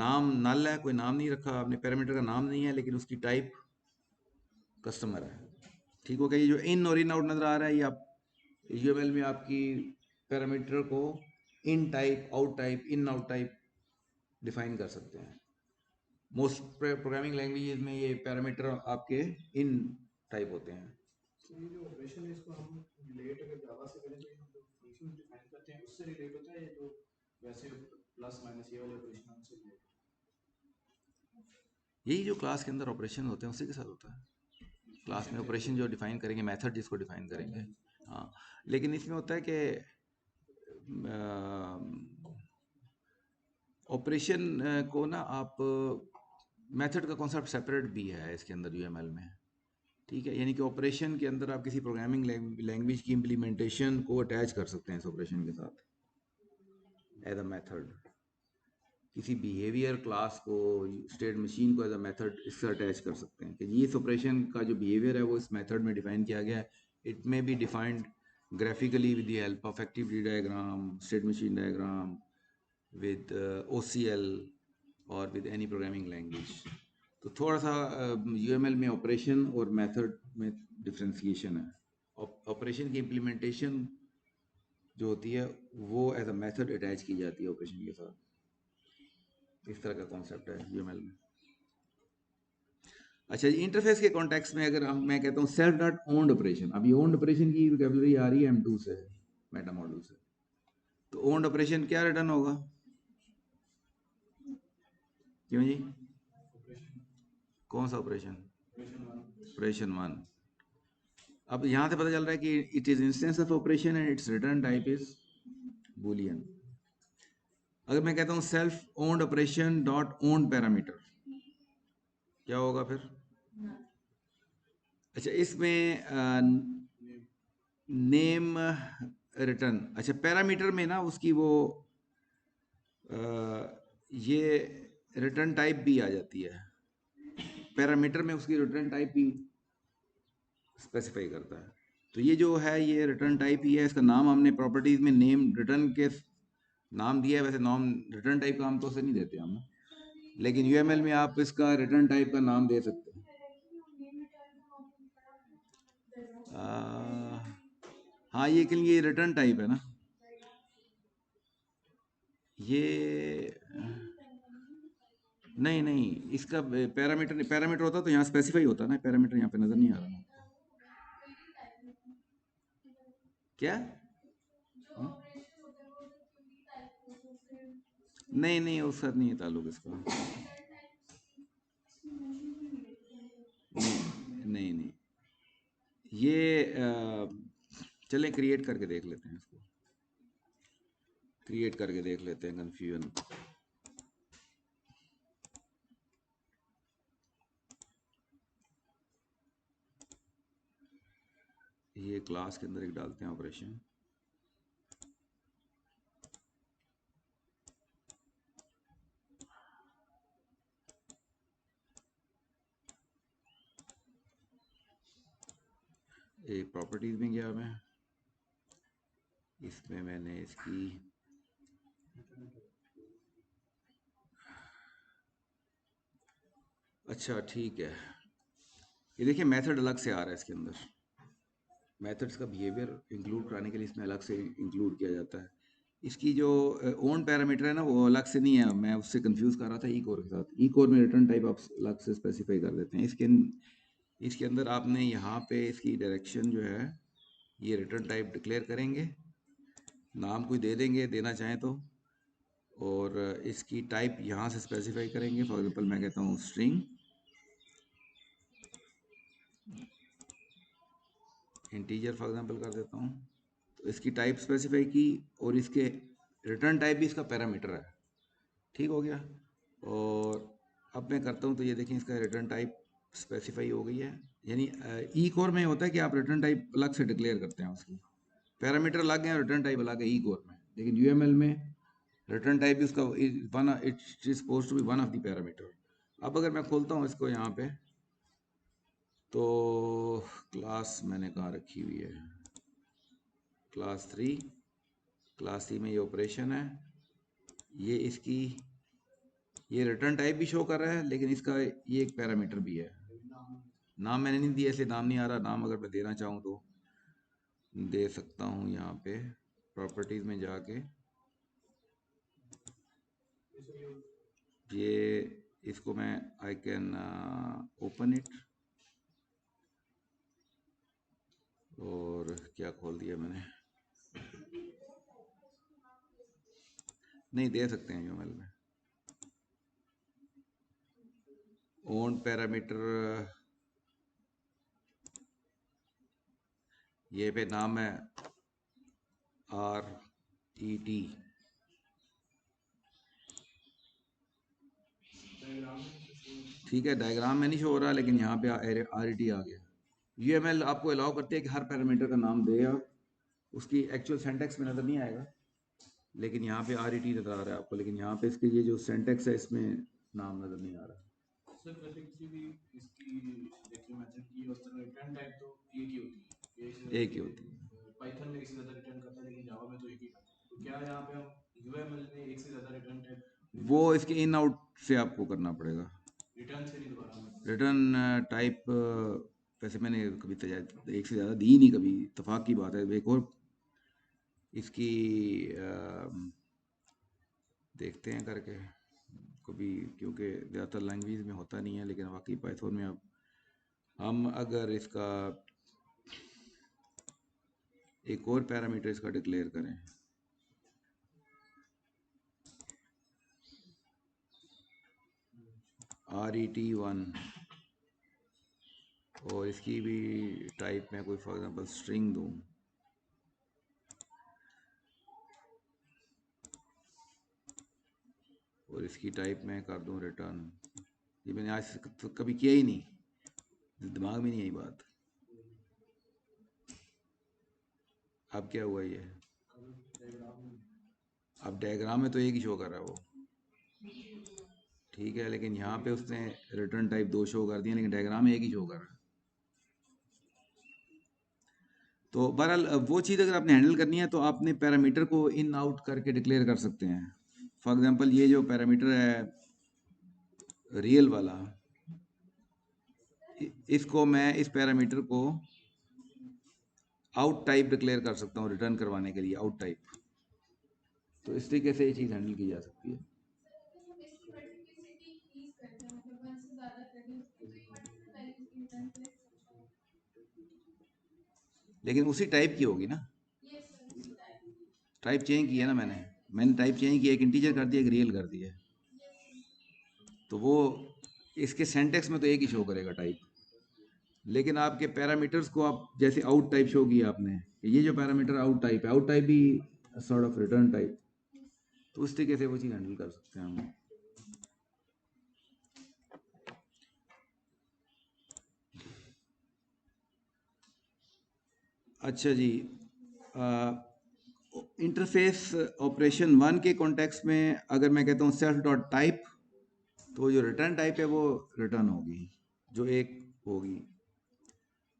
नाम नल है, कोई नाम नहीं रखा आपने, पैरामीटर का नाम नहीं है, लेकिन उसकी टाइप कस्टमर है. ठीक हो गया? ये जो इन और इन आउट नजर आ रहा है, ये आप यूएमएल में आपकी पैरामीटर को in type, out type, in out type define कर सकते हैं. मोस्ट प्रोग्रामिंग लैंग्वेजेस में ये पैरामीटर आपके इन टाइप होते हैं. तो ये जो ऑपरेशन है इसको हम रिलेट अगर जावा से करें तो हम जो फंक्शन डिफाइन करते हैं उससे रिलेट होता है, ये जो वैसे प्लस माइनस ये वाले ऑपरेशन हमसे रिलेट. यही जो क्लास के अंदर ऑपरेशन होते हैं उसी के साथ होता है. क्लास में ऑपरेशन जो डिफाइन करेंगे, मेथड जिसको डिफाइन करेंगे, हाँ. लेकिन इसमें होता है कि ऑपरेशन को ना आप मेथड का कॉन्सेप्ट सेपरेट भी है इसके अंदर यूएमएल में. ठीक है, यानी कि ऑपरेशन के अंदर आप किसी प्रोग्रामिंग लैंग्वेज की इम्प्लीमेंटेशन को अटैच कर सकते हैं इस ऑपरेशन के साथ एज अ मेथड. किसी बिहेवियर क्लास को, स्टेट मशीन को एज अ मेथड इससे अटैच कर सकते हैं कि ये इस ऑपरेशन का जो बिहेवियर है वो इस मेथड में डिफाइन किया गया है. It may be defined graphically with the help of activity diagram, state machine diagram, with OCL और with any programming language. तो थोड़ा सा UML में ऑपरेशन और मेथड में डिफ्रेंसिएशन है. ऑपरेशन की इम्प्लीमेंटेशन जो होती है वो एज अ मेथड अटैच की जाती है ऑपरेशन के साथ. इस तरह का कॉन्सेप्ट है UML में. अच्छा, इंटरफेस के कॉन्टेक्स्ट में अगर मैं कहता हूँ सेल्फ डॉट ओन्ड ऑपरेशन, अभी ओन्ड ऑपरेशन की वोकैबुलरी आ रही है M2 से, मेटा मॉड्यूल से. तो ओन्ड ऑपरेशन क्या रिटर्न होगा? क्यों जी? कौन सा ऑपरेशन? ऑपरेशन 1. अब यहां से पता चल रहा है कि it is instance of operation and it's return type is Boolean. अगर मैं कहता हूं self owned operation dot owned parameter, क्या होगा फिर? अच्छा, इसमें नेम रिटर्न, अच्छा पैरामीटर में ना उसकी वो ये रिटर्न टाइप भी आ जाती है, पैरामीटर में उसकी रिटर्न टाइप भी स्पेसिफाई करता है। तो ये जो है ये रिटर्न टाइप ही है, इसका नाम हमने प्रॉपर्टीज में नेम रिटर्न के नाम दिया है, वैसे नाम रिटर्न टाइप का हम तो से नहीं देते हम, लेकिन यूएमएल में आप इसका रिटर्न टाइप का नाम दे सकते हैं। हाँ ये के लिए रिटर्न टाइप है ना ये, नहीं नहीं इसका पैरामीटर, पैरामीटर होता तो यहाँ स्पेसिफाई होता ना, पैरामीटर यहाँ पे नजर नहीं आ रहा क्या। हाँ? नहीं नहीं उसका नहीं है ताल्लुक इसका, नहीं नहीं ये चलें क्रिएट करके देख लेते हैं इसको, क्रिएट करके देख लेते हैं कन्फ्यूजन। ये क्लास के अंदर एक डालते हैं ऑपरेशन, एक प्रॉपर्टीज में गया मैं, इसमें मैंने इसकी अच्छा ठीक है, ये देखिए मेथड अलग से आ रहा है इसके अंदर, मेथड्स का बिहेवियर इंक्लूड कराने के लिए इसमें अलग से इंक्लूड किया जाता है। इसकी जो ओन पैरामीटर है ना वो अलग से नहीं है, मैं उससे कंफ्यूज कर रहा था ई कोर के साथ। ई कोर में रिटर्न टाइप आप अलग से स्पेसिफाई कर देते हैं, इसके अंदर आपने यहाँ पे इसकी डायरेक्शन जो है ये रिटर्न टाइप डिक्लेयर करेंगे, नाम कोई दे देंगे देना चाहें तो, और इसकी टाइप यहाँ से स्पेसिफाई करेंगे। फॉर एग्जांपल मैं कहता हूँ स्ट्रिंग, इंटीजर फॉर एग्जांपल कर देता हूँ, तो इसकी टाइप स्पेसिफाई की और इसके रिटर्न टाइप भी इसका पैरामीटर है, ठीक हो गया। और अब मैं करता हूँ तो ये देखें इसका रिटर्न टाइप स्पेसिफाई हो गई है, यानी ई कोर में होता है कि आप रिटर्न टाइप अलग से डिक्लेयर करते हैं, उसकी पैरामीटर अलग है और रिटर्न टाइप अलग है ई कोर में, लेकिन यूएमएल में रिटर्न टाइप भी उसका one, it is suppose to be one of the parameter. अब अगर मैं खोलता हूँ इसको यहाँ पे, तो क्लास मैंने कहाँ रखी हुई है, क्लास 3, क्लास 3 में ये ऑपरेशन है, ये इसकी ये रिटर्न टाइप भी शो कर रहा है, लेकिन इसका ये एक पैरामीटर भी है। नाम मैंने नहीं दिया इसलिए नाम नहीं आ रहा, नाम अगर मैं देना चाहूँ तो दे सकता हूँ, यहाँ पे प्रॉपर्टीज में जाके ये इसको मैं आई कैन ओपन इट, और क्या खोल दिया मैंने, नहीं दे सकते हैं यूएमएल में ओन पैरामीटर, ये पे नाम है RET, ठीक है डायग्राम में नहीं शो हो रहा, लेकिन यहाँ पे RET आ गया। यूएमएल आपको अलाउ करते हैं कि हर पैरामीटर का नाम दे आप, उसकी एक्चुअल सिंटैक्स में नज़र नहीं आएगा, लेकिन यहाँ पे RET नज़र आ रहा है आपको, लेकिन यहाँ पे इसके ये जो सिंटैक्स है इसमें नाम नज़र नहीं आ रहा। सर वैसे किसी भी इसकी देखिए मेथड की और तरह रिटर्न टाइप तो एक ही होती है, एक ही होती है। पाइथन में एक से ज़्यादा रिटर्न करता है, लेकिन जावा में तो एक ही करता है। तो क्या यहाँ पे हम यूएमएल में एक से ज़्यादा रिटर्न टाइप वो इसके इन आउट से आपको करना पड़ेगा, रिटर्न से नहीं दोबारा में? रिटर्न टाइप वैसे मैंने कभी एक से ज़्यादा दी नहीं कभी, इत्तेफाक की बात है। एक और इसकी देखते हैं करके कभी, क्योंकि ज़्यादातर लैंग्वेज में होता नहीं है, लेकिन वाकई पाइथन में अब हम अगर इसका एक और पैरामीटर इसका डिक्लेयर करें, RET1, और इसकी भी टाइप में कोई फॉर एग्जांपल स्ट्रिंग दूं, और इसकी टाइप में कर दूं रिटर्न, ये मैंने आज तो कभी किया ही नहीं, दिमाग में नहीं आई बात। अब क्या हुआ ये? अब डायग्राम में तो एक ही शो कर रहा है वो, ठीक है, लेकिन यहाँ पे उसने रिटर्न टाइप 2 शो कर दिए, लेकिन डायग्राम में एक ही शो कर रहा है। तो बहरहाल वो चीज़ अगर आपने हैंडल करनी है तो आपने पैरामीटर को इन आउट करके डिक्लेयर कर सकते हैं। फॉर एग्जांपल ये जो पैरामीटर है रियल वाला, इसको मैं इस पैरामीटर को आउट टाइप डिक्लेयर कर सकता हूँ रिटर्न करवाने के लिए, आउट टाइप। तो इस तरीके से ये चीज़ हैंडल की जा सकती है। सर अगर हम इसकी मल्टीप्लिसिटी इंक्रीज करते हैं मतलब 1 से ज़्यादा कर दें तो ये पर्टिकुलर वैल्यूज की रिटर्न करें अच्छा लेकिन उसी टाइप की होगी ना, ये सर उसी टाइप की टाइप चेंज किया ना मैंने टाइप चेंज किया, एक इंटीजर कर दिया, एक रियल कर दिया, ये सर तो वो इसके सेंटेक्स में तो एक ही शो करेगा टाइप, लेकिन आपके पैरामीटर्स को आप जैसे आउट टाइप शो किया आपने, ये जो पैरामीटर आउट टाइप है, आउट टाइप भी सॉर्ट ऑफ रिटर्न टाइप, तो उस तरीके से वो चीज़ हैंडल कर सकते हैं हम। अच्छा जी, इंटरफेस ऑपरेशन 1 के कॉन्टेक्स्ट में अगर मैं कहता हूँ सेल्फ डॉट टाइप, तो जो रिटर्न टाइप है वो रिटर्न होगी, जो एक होगी।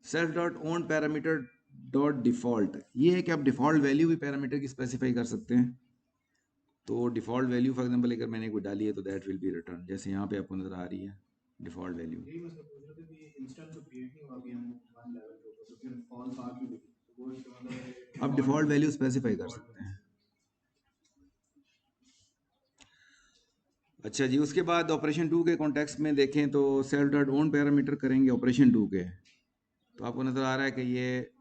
Self dot own parameter dot default, ये है कि आप डिफॉल्ट वैल्यू भी पैरामीटर की स्पेसिफाई कर सकते हैं। तो डिफॉल्ट वैल्यू फॉर एग्जांपल अगर मैंने कोई डाली है तो दैट विल बी रिटर्न, जैसे यहाँ पे आपको नजर आ रही है डिफॉल्ट वैल्यू। यही मैं सर पूछ रहा था कि इंस्टेंस तो क्रिएट नहीं हुआ अभी हम वन लेवल के ऊपर, तो फिर फॉल्स आ क्यों गई? तो वो इसका मतलब है आप डिफॉल्ट वैल्यू स्पेसिफाई कर सकते हैं। अच्छा जी, उसके बाद ऑपरेशन 2 के कॉन्टेक्स्ट में देखें तो सेल्फ डॉट ओन पैरामीटर करेंगे ऑपरेशन 2 के, तो आपको नज़र आ रहा है कि ये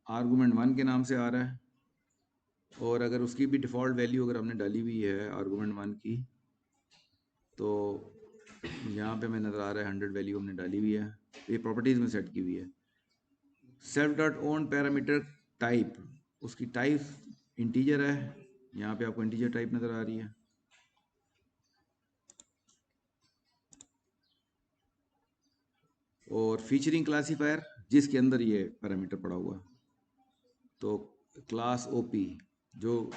आर्गूमेंट 1 के नाम से आ रहा है, और अगर उसकी भी डिफ़ॉल्ट वैल्यू अगर हमने डाली हुई है आर्गूमेंट 1 की, तो यहाँ पे हमें नज़र आ रहा है 100 वैल्यू हमने डाली हुई है, ये प्रॉपर्टीज़ में सेट की हुई है। Self dot own parameter type, उसकी टाइप इंटीजर है, यहाँ पे आपको इंटीजर टाइप नज़र आ रही है। और फीचरिंग क्लासीफायर जिसके अंदर ये पैरामीटर पड़ा हुआ, तो क्लास ओपी, जो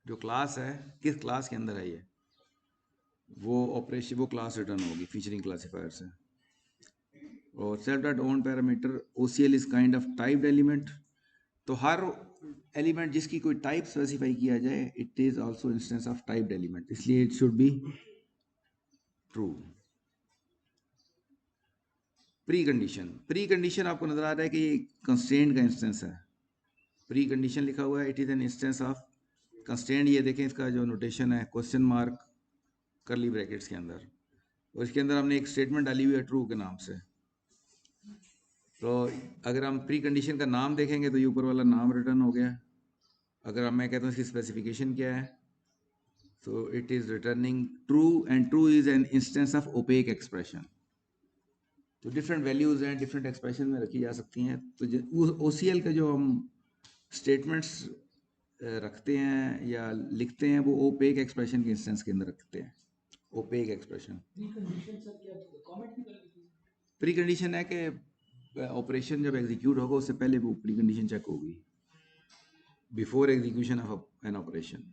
जो क्लास है किस क्लास के अंदर है ये, वो ऑपरेशन वो क्लास रिटर्न होगी फीचरिंग क्लासीफायर से। और self dot own parameter OCL is kind of typed element, तो हर एलिमेंट जिसकी कोई टाइप स्पेसिफाई किया जाए it is also instance of typed element, इसलिए it should be true. Pre condition आपको नजर आ रहा है कि ये कंस्ट्रेंट का इंस्टेंस है, प्री कंडीशन लिखा हुआ है, it is an instance of constraint. ये देखें इसका जो नोटेशन है क्वेश्चन मार्क करली ब्रैकेट्स के अंदर, और इसके अंदर हमने एक स्टेटमेंट डाली हुई है ट्रू के नाम से। तो अगर हम प्री कंडीशन का नाम देखेंगे तो ये ऊपर वाला नाम रिटर्न हो गया। अगर हम मैं कहता हूँ इसकी स्पेसिफिकेशन क्या है, so it is returning true, and true is an instance of opaque expression। तो डिफरेंट वैल्यूज हैं, डिफरेंट एक्सप्रेशन में रखी जा सकती हैं। तो OCL का जो हम स्टेटमेंट्स रखते हैं या लिखते हैं वो ओपेक एक्सप्रेशन के इंस्टेंस के अंदर रखते हैं, opaque expression. Pre condition sir क्या चीज़ है, कमेंट भी करेंगे? प्री कंडीशन है कि ऑपरेशन जब एग्जीक्यूट होगा उससे पहले वो प्री कंडीशन चेक होगी, before execution of an operation.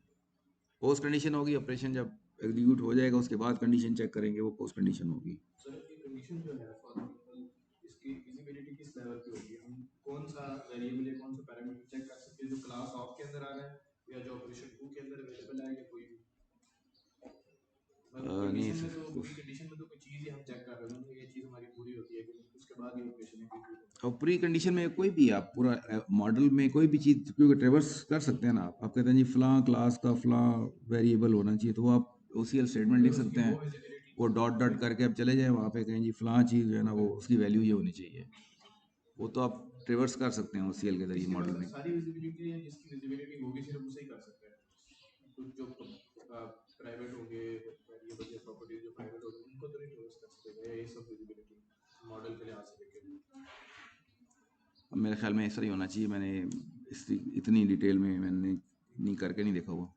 Post condition होगी ऑपरेशन जब एग्जीक्यूट हो जाएगा उसके बाद कंडीशन चेक करेंगे, वो पोस्ट कंडीशन होगी। सर ये कंडीशन जो है फॉर एग्जांपल इसकी विजिबिलिटी किस लेवल पे होगी? हम कौन सा वेरिएबल या कौन सा पैरामीटर चेक कर सकते हैं जो क्लास ऑफ के अंदर आ रहा है या जो ऑपरेशन 2 के अंदर अवेलेबल है, या कोई भी नहीं कंडीशन में? तो सर, प्री कंडीशन में तो कोई चीज़ ही हम चेक कर रहे हैं तो ये चीज़ हमारी पूरी होती है कि उसके बाद ही ऑपरेशन एग्जीक्यूट होता है। और प्री कंडीशन में कोई भी आप पूरा मॉडल में कोई भी चीज़ क्योंकि ट्रेवर्स कर सकते हैं ना, आप कहते हैं जी फलां क्लास का फलां वेरिएबल होना चाहिए, तो वो आप OCL स्टेटमेंट लिख सकते हैं, वो डॉट डॉट करके आप चले जाएं वहाँ पे कहें जी फलां चीज़ जो है ना वो उसकी वैल्यू ये होनी चाहिए, वो तो आप ट्रेवर्स कर सकते हैं OCL के जरिए मॉडल में। सारी विजिबिलिटी है जिसकी विजिबिलिटी होगी सिर्फ उसे ही कर सकते हैं, कुछ जो प्राइवेट होंगे वेरिएबल या प्रॉपर्टीज जो प्राइवेट होंगे उनको तो नहीं ट्रेवर्स कर सकते हैं, ये सब विजिबिलिटी मॉडल के लिहाज से लेके। अब मेरे ख्याल में ऐसा ही होना चाहिए, मैंने इतनी डिटेल में मैंने नहीं करके नहीं देखा हुआ।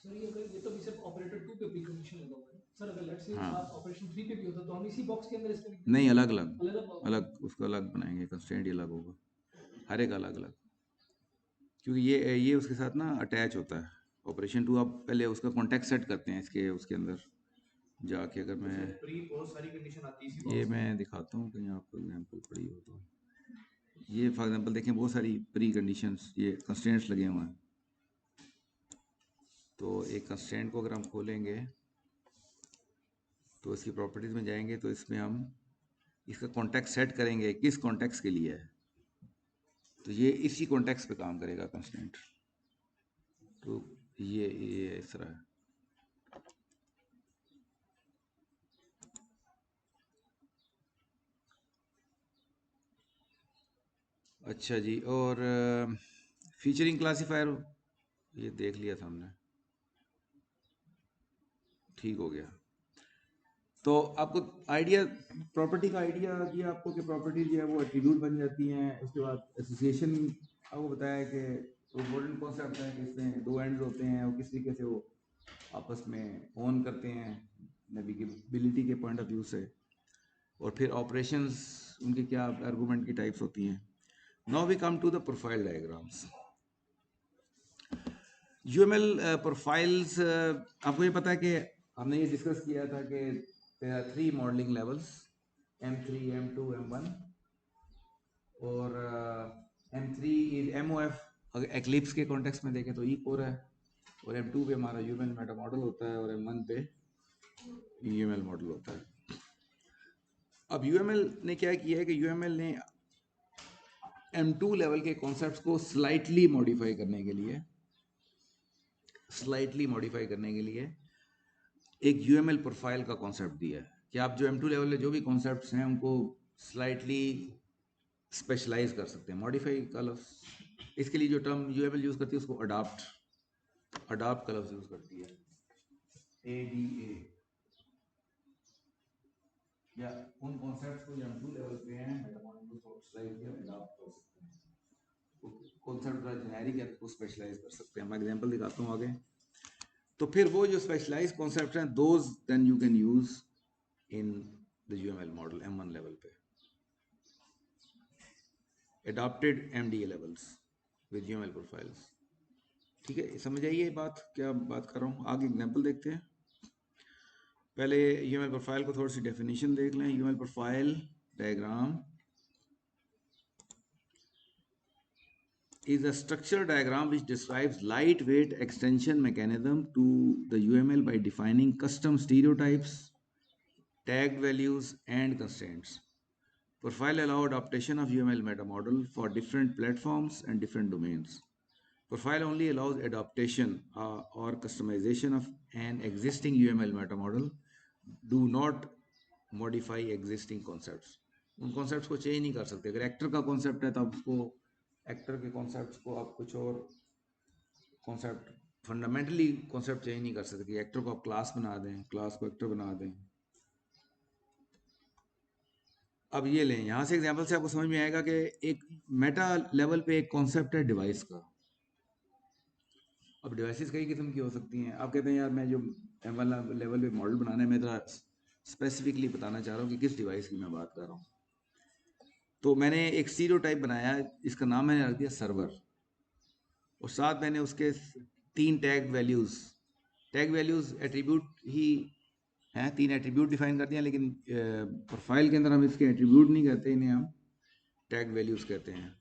सर ये अगर ये तो भी सिर्फ ऑपरेटर 2 पे प्री कंडीशन लगा हुआ है सर, अगर लेट्स से हाँ। ऑपरेशन 3 पे भी होता तो हम इसी बॉक्स के अंदर इसको लिख नहीं, अलग अलग अलग अलग उसको अलग बनाएंगे, कंस्ट्रेंट ही अलग होगा, हर एक अलग अलग। क्योंकि ये उसके साथ ना अटैच होता है। ऑपरेशन 2 आप पहले उसका कॉन्टेक्स्ट सेट करते हैं इसके उसके अंदर जाके। अगर मैं प्री बहुत सारी कंडीशन आती है इसी ये box में। मैं दिखाता हूँ कहीं आपको एग्जांपल पड़ी हो तो। ये फॉर एग्जांपल देखें बहुत सारी प्री कंडीशंस ये कंस्ट्रेंट्स लगे हुए हैं। तो एक कंस्ट्रेंट को अगर हम खोलेंगे तो इसकी प्रॉपर्टीज़ में जाएंगे तो इसमें हम इसका कॉन्टेक्स्ट सेट करेंगे किस कॉन्टेक्स्ट के लिए है, तो ये इसी कॉन्टेक्स्ट पे काम करेगा कंस्ट्रेंट। तो ये इस तरह है। अच्छा जी, और फीचरिंग क्लासीफायर ये देख लिया था हमने, ठीक हो गया। तो आपको आइडिया प्रॉपर्टी का आइडिया दिया आपको कि प्रॉपर्टी जो है वो एट्रीब्यूट बन जाती हैं। उसके बाद एसोसिएशन आपको बताया कि इम्पोर्टेंट कॉन्सेप्ट है कि इसमें दो एंड्स होते हैं और किस तरीके से वो आपस में ऑन करते हैं नेविगेबिलिटी के पॉइंट ऑफ व्यू से, और फिर ऑपरेशंस उनके क्या आर्गूमेंट की टाइप्स होती हैं। Now we come to the profile diagrams. UML profiles, आपको ये पता है कि हमने ये डिस्कस किया था कि there are 3 modelling levels, M3, M2, M1, और M3 इज MOF। अगर एक्लिप्स के कॉन्टेक्स्ट में देखें तो ई कोर है, और M2 पे हमारा यूएमएल मेटा मॉडल होता है, और M1 पे यूएमएल मॉडल होता है। अब यूएमएल ने क्या किया है कि यूएमएल ने M2 लेवल के कॉन्सेप्ट्स को स्लाइटली मॉडिफाई करने के लिए एक यूएमएल प्रोफाइल का कॉन्सेप्ट दिया है कि आप जो M2 लेवल में जो भी कॉन्सेप्ट्स हैं उनको स्लाइटली स्पेशलाइज कर सकते हैं, मॉडिफाई का लफ्ज़। इसके लिए जो टर्म यूएमएल यूज़ करती है उसको अडाप्ट का लफ्ज़ यूज़ करती है, ADA। या उन कॉन्सेप्ट्स को जो M2 लेवल पे हैं उसको स्लाइटली अडाप्ट कर सकते हैं। कॉन्सेप्ट का जेनेरिक है उसको स्पेशलाइज कर सकते हैं। मैं एग्जांपल दिखाता हूँ आगे। तो फिर वो जो स्पेशलाइज कॉन्सेप्ट हैं those then you can use in the UML model M1 level पे। adopted MDA levels with UML profiles। ठीक है, समझ आइए बात क्या बात कर रहा हूँ। आगे एग्जांपल देखते हैं। पहले UML प्रोफाइल को थोड़ी सी डेफिनेशन देख लें। UML profile diagram is a structure diagram which describes lightweight extension mechanism to the UML by defining custom stereotypes, tagged values, and constraints. Profile allow adaptation of UML meta model for different platforms and different domains. Profile only allows adaptation or customization of an existing UML meta model. Do not modify existing concepts। उन concepts को change नहीं कर सकते। अगर actor का concept है तो आप उसको एक्टर के कॉन्सेप्ट्स को आप कुछ और कॉन्सेप्ट फंडामेंटली कॉन्सेप्ट चेंज नहीं कर सकते कि एक्टर को आप क्लास बना दें, क्लास को एक्टर बना दें। अब ये लें, यहाँ से एग्जांपल से आपको समझ में आएगा कि एक मेटा लेवल पे एक कॉन्सेप्ट है डिवाइस का। अब डिवाइसेस कई किस्म की हो सकती हैं। आप कहते हैं यार मैं जो M1 लेवल पे मॉडल बनाना है, मैं ज़रा स्पेसिफिकली बताना चाह रहा हूँ कि किस डिवाइस की मैं बात कर रहा हूँ। तो मैंने एक स्टीरियोटाइप बनाया, इसका नाम मैंने रख दिया सर्वर, और साथ मैंने उसके 3 टैग वैल्यूज़ एट्रीब्यूट ही हैं, 3 एट्रीब्यूट डिफाइन कर दिया, लेकिन प्रोफाइल के अंदर हम इसके एट्रीब्यूट नहीं कहते, इन्हें हम टैग वैल्यूज़ कहते हैं।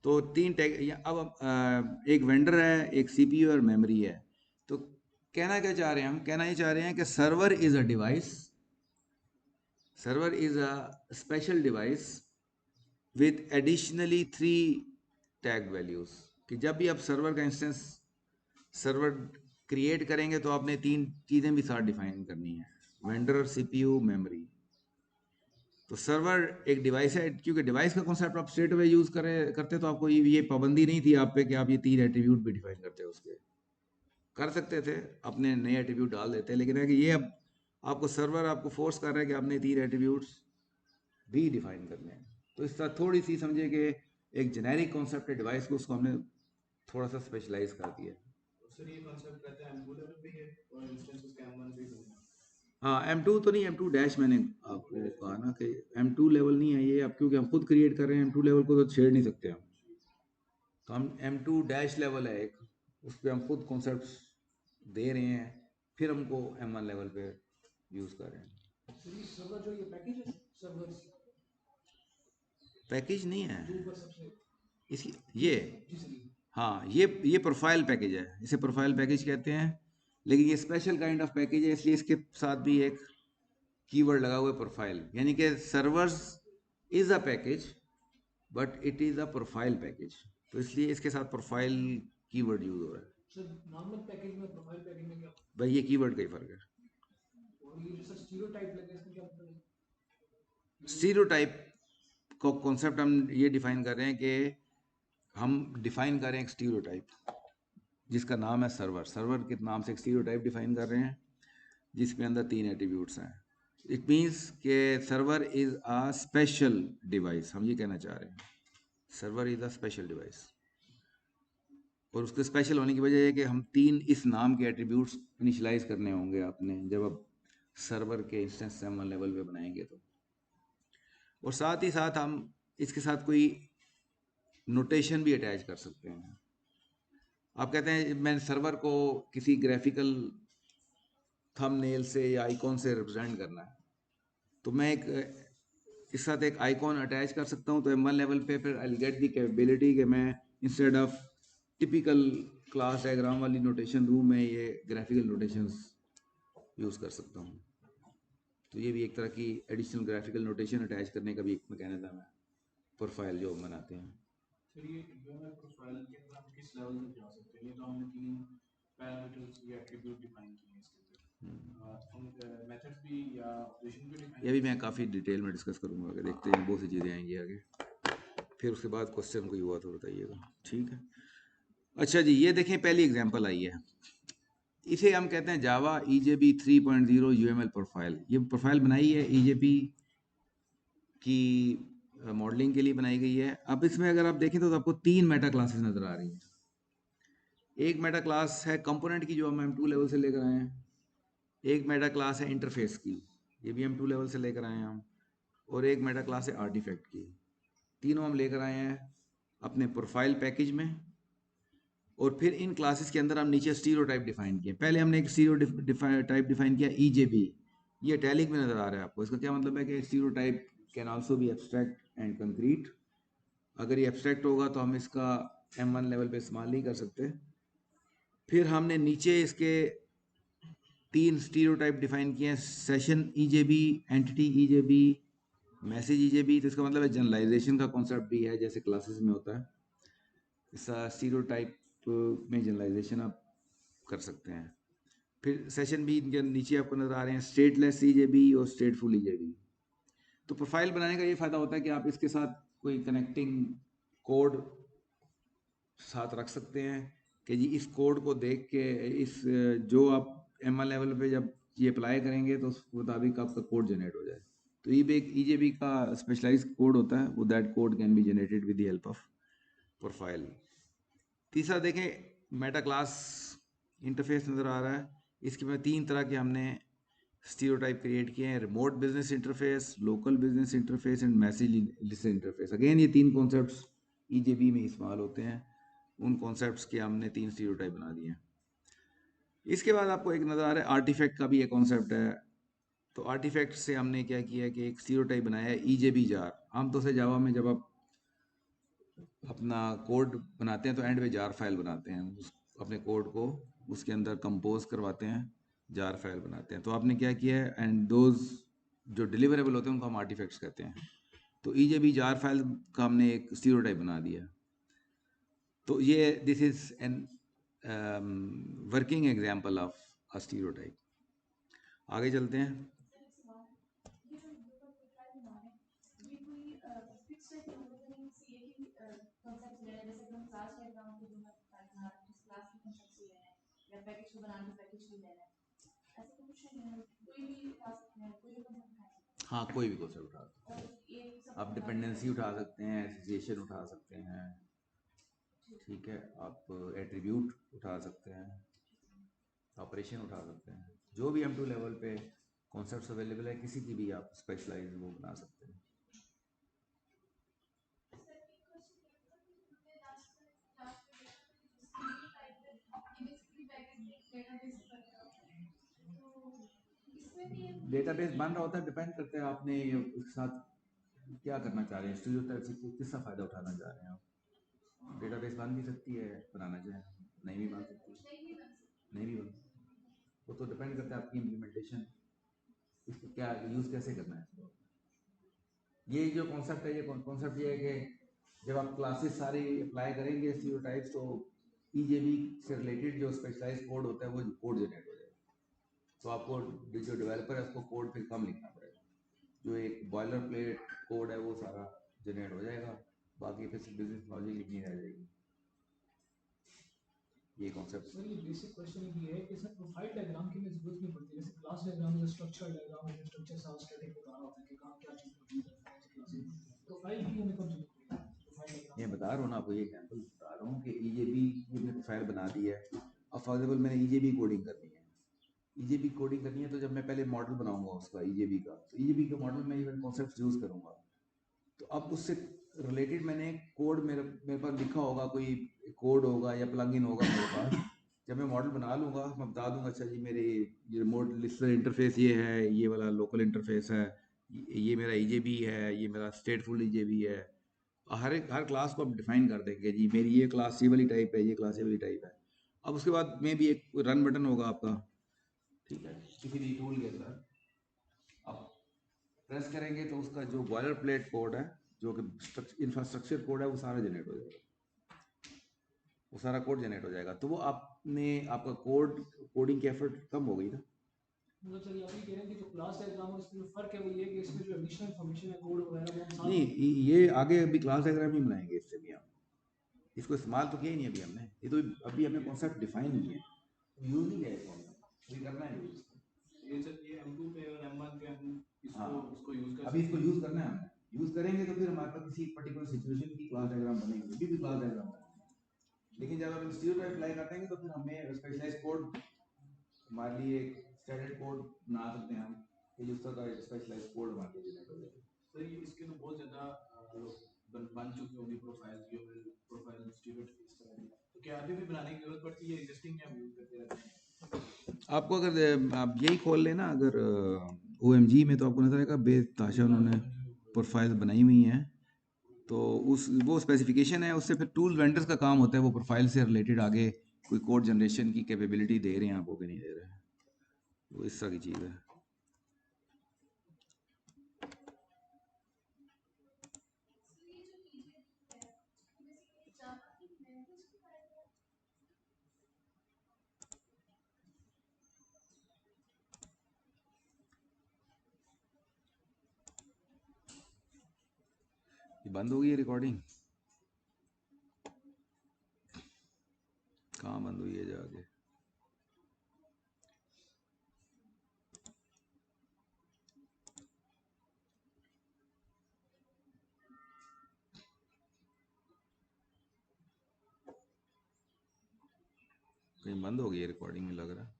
तो 3 टैग। अब एक वेंडर है, एक CPU और मेमोरी है। तो कहना क्या चाह रहे हैं हम? कहना ये चाह रहे हैं कि server is a device, server is a special device with additionally 3 tag values. कि जब भी आप सर्वर का इंस्टेंस सर्वर क्रिएट करेंगे तो आपने 3 चीज़ें भी साथ डिफाइन करनी है, वेंडर, CPU, मेमोरी। तो सर्वर एक डिवाइस है, क्योंकि डिवाइस का कॉन्सेप्ट आप स्ट्रेट अवे यूज़ करते तो आपको ये पाबंदी नहीं थी आप पे कि आप ये 3 एट्रीब्यूट भी डिफाइन करते हो। उसके कर सकते थे, अपने नए एट्रीब्यूट डाल देते, लेकिन है कि ये अब आपको सर्वर आपको फोर्स कर रहा है कि आपने 3 एट्रीब्यूट्स भी डिफाइन करने हैं। तो इस तरह थोड़ी सी समझिए कि एक जेनेरिक कॉन्सेप्ट है डिवाइस को, उसको हमने थोड़ा सा स्पेशलाइज कर दिया। सर ये कॉन्सेप्ट रहता है M2 लेवल पे है और इंस्टेंसेस का M1 पे भी है। हाँ, M2 तो नहीं, M2 डैश मैंने आपको कहा ना कि M2 लेवल नहीं है ये। अब क्योंकि हम खुद क्रिएट कर रहे हैं M2 लेवल को, तो छेड़ नहीं सकते हम। तो हम M2 डैश लेवल है एक, उस पर हम खुद कॉन्सेप्ट दे रहे हैं, फिर हमको M1 लेवल पे यूज़ कर रहे हैं। सर ये सर्वर जो ये पैकेज है सर्वर्स पैकेज नहीं है जो ऊपर सबसे इसकी, ये जी सर हाँ ये प्रोफाइल पैकेज है, इसे प्रोफाइल पैकेज कहते हैं, लेकिन ये स्पेशल काइंड ऑफ पैकेज है, इसलिए इसके साथ भी एक कीवर्ड लगा हुआ है प्रोफाइल, यानी कि servers is a package but it is a profile package, तो इसलिए इसके साथ प्रोफाइल कीवर्ड यूज हो रहा है। सर नॉर्मल पैकेज में प्रोफाइल पैकेज में क्या भाई ये कीवर्ड का ही फर्क है। और ये जो सर स्टीरियोटाइप लगे इसका क्या मतलब है स्टीरियोटाइप को कॉन्सेप्ट हम ये डिफाइन कर रहे हैं कि हम डिफाइन कर रहे हैं एक स्टीरियोटाइप जिसका नाम है सर्वर, सर्वर के नाम से एक स्टीरियोटाइप डिफाइन कर रहे हैं जिसके अंदर 3 एट्रीब्यूट्स हैं। इट मीन्स के server is a special device, हम ये कहना चाह रहे हैं server is a special device, और उसके स्पेशल होने की वजह है कि हम 3 इस नाम के एट्रीब्यूट्स इनिशलाइज करने होंगे आपने जब आप सर्वर के इंस्टेंस M1 लेवल पे बनाएंगे तो, और साथ ही साथ हम इसके साथ कोई नोटेशन भी अटैच कर सकते हैं। आप कहते हैं मैं सर्वर को किसी ग्राफिकल थंबनेल से या आइकॉन से रिप्रेजेंट करना है, तो मैं एक इस साथ एक आइकॉन अटैच कर सकता हूँ, तो M1 लेवल पे फिर आई गेट दी कैपेबिलिटी कि मैं instead of typical class diagram वाली नोटेशन दूँ, मैं ये ग्राफिकल नोटेशंस यूज़ कर सकता हूँ। तो ये भी एक तरह की एडिशनल ग्राफिकल नोटेशन अटैच करने का भी एक मैकेनिज्म है प्रोफाइल जो बनाते हैं। फिर ये यूएमएल प्रोफाइल के अंदर हम किस लेवल तक जा सकते हैं? ये तो हमने 3 पैरामीटर्स या एट्रीब्यूट डिफाइन किए हैं इसके अंदर, हम मेथड्स भी या ऑपरेशन भी डिफाइन ये भी मैं काफ़ी डिटेल में डिस्कस करूँगा, आगे देखते हैं, बहुत सी चीज़ें आएंगी आगे, फिर उसके बाद क्वेश्चन कोई हुआ तो बताइएगा, ठीक है। अच्छा जी, ये देखें पहली एग्जांपल आई है, इसे हम कहते हैं जावा EJB 3.0 UML प्रोफाइल। ये प्रोफाइल बनाई है EJB की मॉडलिंग के लिए बनाई गई है। अब इसमें अगर आप देखें तो आपको 3 मेटा क्लासेस नज़र आ रही हैं। एक मेटा क्लास है कंपोनेंट की जो हम M2 लेवल से लेकर आए हैं, एक मेटा क्लास है इंटरफेस की, ये भी M2 लेवल से लेकर आए हैं हम, और एक मेटा क्लास है आर्टिफैक्ट की। तीनों हम लेकर आए हैं अपने प्रोफाइल पैकेज में, और फिर इन क्लासेस के अंदर हम नीचे स्टीरियोटाइप डिफाइन किए। पहले हमने एक स्टीरियोटाइप डिफाइन किया EJB, ये टैलिक में नज़र आ रहा है आपको, इसका क्या मतलब है कि stereotype can also be abstract and concrete. अगर ये एब्स्ट्रैक्ट होगा तो हम इसका M1 लेवल पे इस्तेमाल नहीं कर सकते। फिर हमने नीचे इसके 3 स्टीरियोटाइप डिफाइन किए हैं, session EJB, entity EJB, message EJB। तो इसका मतलब है जनरलाइजेशन का कॉन्सेप्ट भी है जैसे क्लासेस में होता है, इसका स्टीरियोटाइप में जनरलाइजेशन आप कर सकते हैं। फिर सेशन भी इनके नीचे आपको नजर आ रहे हैं, स्टेटलेस EJB और स्टेटफुल EJB। तो प्रोफाइल बनाने का ये फायदा होता है कि आप इसके साथ कोई कनेक्टिंग कोड साथ रख सकते हैं कि जी इस कोड को देख के इस जो आप M1 लेवल पे जब ये अप्लाई करेंगे तो उस मुताबिक आपका कोड जनरेट हो जाए। तो ये EJB का स्पेशलाइज कोड होता है, वो that code can be generated with the help of profile. तीसरा देखें मेटा क्लास इंटरफेस नज़र आ रहा है, इसके में 3 तरह के हमने स्टीरियोटाइप क्रिएट किए हैं, remote business interface, local business interface and message list interface. Again ये 3 कॉन्सेप्ट्स EJB में इस्तेमाल होते हैं, उन कॉन्सेप्ट्स के हमने 3 स्टीरियोटाइप बना दिए हैं। इसके बाद आपको एक नज़र आ रहा है आर्टिफैक्ट का भी एक कॉन्सेप्ट है। तो आर्टिफैक्ट से हमने क्या किया है कि एक स्टीरियोटाइप बनाया है EJB जार। आमतौर से जावा में जब आप अपना कोड बनाते हैं तो एंड में जार फाइल बनाते हैं, उस अपने कोड को उसके अंदर कंपोज करवाते हैं, जार फाइल बनाते हैं। तो आपने क्या किया है, एंड दोज जो डिलीवरेबल होते हैं उनको हम आर्टिफैक्ट्स कहते हैं। तो EJB जार फाइल का हमने एक स्टीरियोटाइप बना दिया। तो ये this is an working example of a stereotype. आगे चलते हैं। सर एक सवाल है, ये जो यूट्यूब प्रोफाइल बना है, ये कोई फिक्स टाइप का मतलब नहीं कि एक ही कॉन्सेप्ट ले रहे हैं, जैसे कि हम क्लास डायग्राम को जो मैं प्रोफाइल बना रहा हूँ उस क्लास के कॉन्सेप्ट से ले रहे हैं या पैकेज को बनाने के पैकेज को ले रहे हैं, ऐसा तो कुछ नहीं है, कोई भी उठा सकते हैं, कोई भी कॉन्सेप्ट उठा सकते हैं। हाँ, कोई भी कॉन्सेप्ट उठा सकते और ये सब हैं आप, डिपेंडेंसी उठा सकते हैं, एसोसिएशन उठा सकते हैं, ठीक है, आप एट्रीब्यूट उठा सकते हैं, ऑपरेशन उठा सकते हैं, जो भी M2 लेवल पे कॉन्सेप्ट्स अवेलेबल है किसी की भी आप स्पेशलाइज वो बना सकते हैं। डेटाबेस बनता है, तो इसमें भी एक डेटाबेस बन रहा होता है, डिपेंड करता है आपने उसके साथ क्या करना चाह रहे हैं, स्टीरियोटाइप से किसका फ़ायदा उठाना चाह रहे हैं आप। डेटाबेस बन भी सकती है, बनाना चाहें, नहीं भी बन सकती, नहीं भी बन सकता। नहीं भी बन सकती। वो तो डिपेंड करता है आपकी इम्प्लीमेंटेशन, इसको क्या यूज़ कैसे करना है इसको। ये जो कॉन्सेप्ट है, ये कॉन्सेप्ट ये है कि जब आप क्लासेस सारी अप्लाई करेंगे स्टीरियोटाइप्स, तो ईजेबी से रिलेटेड जो स्पेशलाइज कोड होता है वो कोड जनरेट हो जाएगा। तो आपको जो डेवलपर है उसको कोड फिर कम लिखना पड़ेगा, जो एक बॉयलर प्लेट कोड है वो सारा जनरेट हो जाएगा, बाकी फिर बिजनेस लॉजिक लिखनी रह जाएगी। ये कॉन्सेप्ट सर ये बेसिक क्वेश्चन ये है कि सर प्रोफाइल डायग्राम की हमें जरूरत नहीं पड़ती, जैसे क्लास डायग्राम में स्ट्रक्चर डायग्राम में स्ट्रक्चर सारा स्टैटिक बता रहा होता है कि कहाँ क्या चीज़ मौजूद है कौन सी क्लास में, प्रोफाइल की हमें कब जरूरत पड़ती है प्रोफाइल डायग्राम। मैं बता रहा हूँ ना आपको, ये एग्जांपल बता रहा हूँ कि ईजेबी की हमने प्रोफाइल बना दी है। अब फॉर एग्जाम्पल मैंने ईजेबी कोडिंग करनी है, ईजेबी कोडिंग करनी है, तो जब मैं पहले मॉडल बनाऊंगा उसका ईजेबी का, तो ईजेबी का मॉडल में इवन कॉन्सेप्ट यूज़ करूंगा। तो अब उससे रिलेटेड मैंने कोड मेरे पास लिखा होगा, कोई कोड होगा या प्लगइन होगा मेरे पास। जब मैं मॉडल बना लूँगा, मैं बता दूंगा अच्छा जी मेरे ये रिमोट लिस्टर इंटरफेस ये है, ये वाला लोकल इंटरफेस है, ये मेरा ईजेबी है, ये मेरा स्टेटफुल ईजेबी है। हर क्लास को आप डिफाइन कर देंगे जी मेरी ये क्लास ये वाली टाइप है, ये क्लास ये वाली टाइप है। अब उसके बाद में भी एक रन बटन होगा आपका, ठीक है, किसी भी टूल के अंदर आप प्रेस करेंगे तो उसका जो बॉयलर प्लेट कोड है, जो कि इंफ्रास्ट्रक्चर कोड है, वो सारा जनरेट हो जाएगा, वो सारा कोड जनरेट हो जाएगा। तो वो आपका कोडिंग की एफर्ट कम हो गई ना। मतलब सर आप ये कह रहे हैं कि जो क्लास डायग्राम है उसमें जो फर्क है वो ये है कि इसमें जो एडिशनल इन्फॉर्मेशन है कोड वगैरह वो हम साथ नहीं, ये आगे अभी क्लास डायग्राम ही बनाएंगे, इससे भी हम इसको इस्तेमाल तो किया ही नहीं अभी हमने, ये तो अभी हमने कॉन्सेप्ट डिफाइन नहीं है, यूज नहीं किया इसको हमने, अभी करना है यूज। ये सर ये M2 पे और M1 पे हम इसको हाँ, उसको यूज कर अभी सकते इसको हैं। यूज करना है हमने, यूज करेंगे तो फिर हमारे पास किसी पर्टिकुलर सिचुएशन की क्लास डायग्राम बनेगी, अभी भी क्लास डायग्राम बनेगी। लेकिन जब हम स्टीरियोटाइप अप्लाई करते हैं तो फिर हमें स्पेशलाइज्ड कोड, हमारे लिए एक स्टैंडर्ड कोड बना सकते हैं हम, कि जिस तरह का स्पेशलाइज्ड कोड हमारे लिए जनरेट हो जाए। सर ये इसके तो बहुत ज़्यादा लोग बन चुकी होंगी प्रोफाइल की और प्रोफाइल स्टीरियोटाइप इस तरह की, तो क्या अभी भी बनाने की जरूरत पड़ती है, एग्जिस्टिंग या यूज करते रहते हैं। आपको अगर आप यही खोल लेना, अगर OMG में, तो आपको नजर आएगा बेताशा उन्होंने प्रोफाइल बनाई हुई हैं। तो वो स्पेसिफिकेशन है, उससे फिर टूल वेंडर्स का काम होता है वो प्रोफाइल से रिलेटेड आगे कोई कोड जनरेशन की कैपेबिलिटी दे रहे हैं आपको कि नहीं दे रहे हैं, वो इस तरह की चीज़ है। तो ये जो चीजें है बेसिकली जावा की लैंग्वेज की बात है। ये बंद हो गई है रिकॉर्डिंग, कहाँ बंद हुई है जाके। कहीं बंद हो गई है रिकॉर्डिंग में लग रहा है।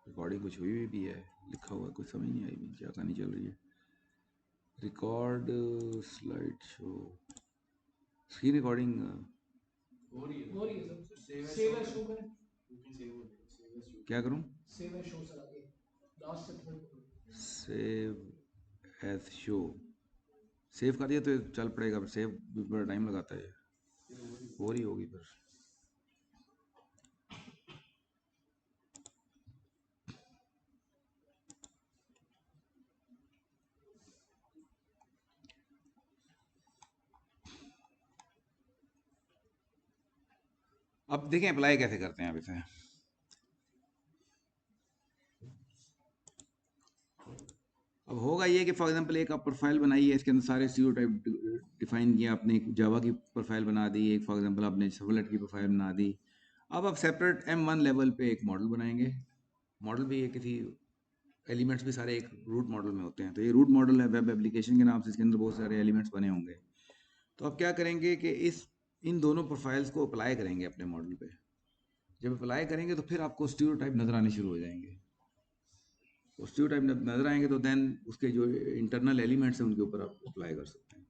रिकॉर्डिंग कुछ हुई भी है, लिखा हुआ है, कुछ समझ नहीं आई भी क्या कहानी चल रही है। Record slide show, screen recording हो रही हो रही है sir, save save as show करें, you can save save as show. क्या करूं, सेव एज शो सर आगे लास्ट से third save as show, save कर दिया तो चल पड़ेगा, पर सेव बड़ा टाइम लगाता है, हो रही होगी फिर। अब देखें अप्लाई कैसे करते हैं अब इसे। अब होगा ये कि फॉर एग्जांपल एक आप प्रोफाइल बनाई है, इसके अंदर सारे स्टीरियोटाइप डिफाइन किया आपने, एक जावा की प्रोफाइल बना दी, एक फॉर एग्जांपल आपने सर्वलेट की प्रोफाइल बना दी। अब आप सेपरेट M1 लेवल पे एक मॉडल बनाएंगे, मॉडल भी एक किसी एलिमेंट्स भी सारे एक रूट मॉडल में होते हैं, तो ये रूट मॉडल है वेब एप्लीकेशन के नाम से, इसके अंदर बहुत सारे एलिमेंट्स बने होंगे। तो आप क्या करेंगे कि इस इन दोनों प्रोफाइल्स को अप्लाई करेंगे अपने मॉडल पे। जब अप्लाई करेंगे तो फिर आपको स्टीरियोटाइप नज़र आने शुरू हो जाएंगे। तो स्टीरियोटाइप नज़र आएंगे तो देन उसके जो इंटरनल एलिमेंट्स हैं उनके ऊपर आप अप्लाई कर सकते हैं।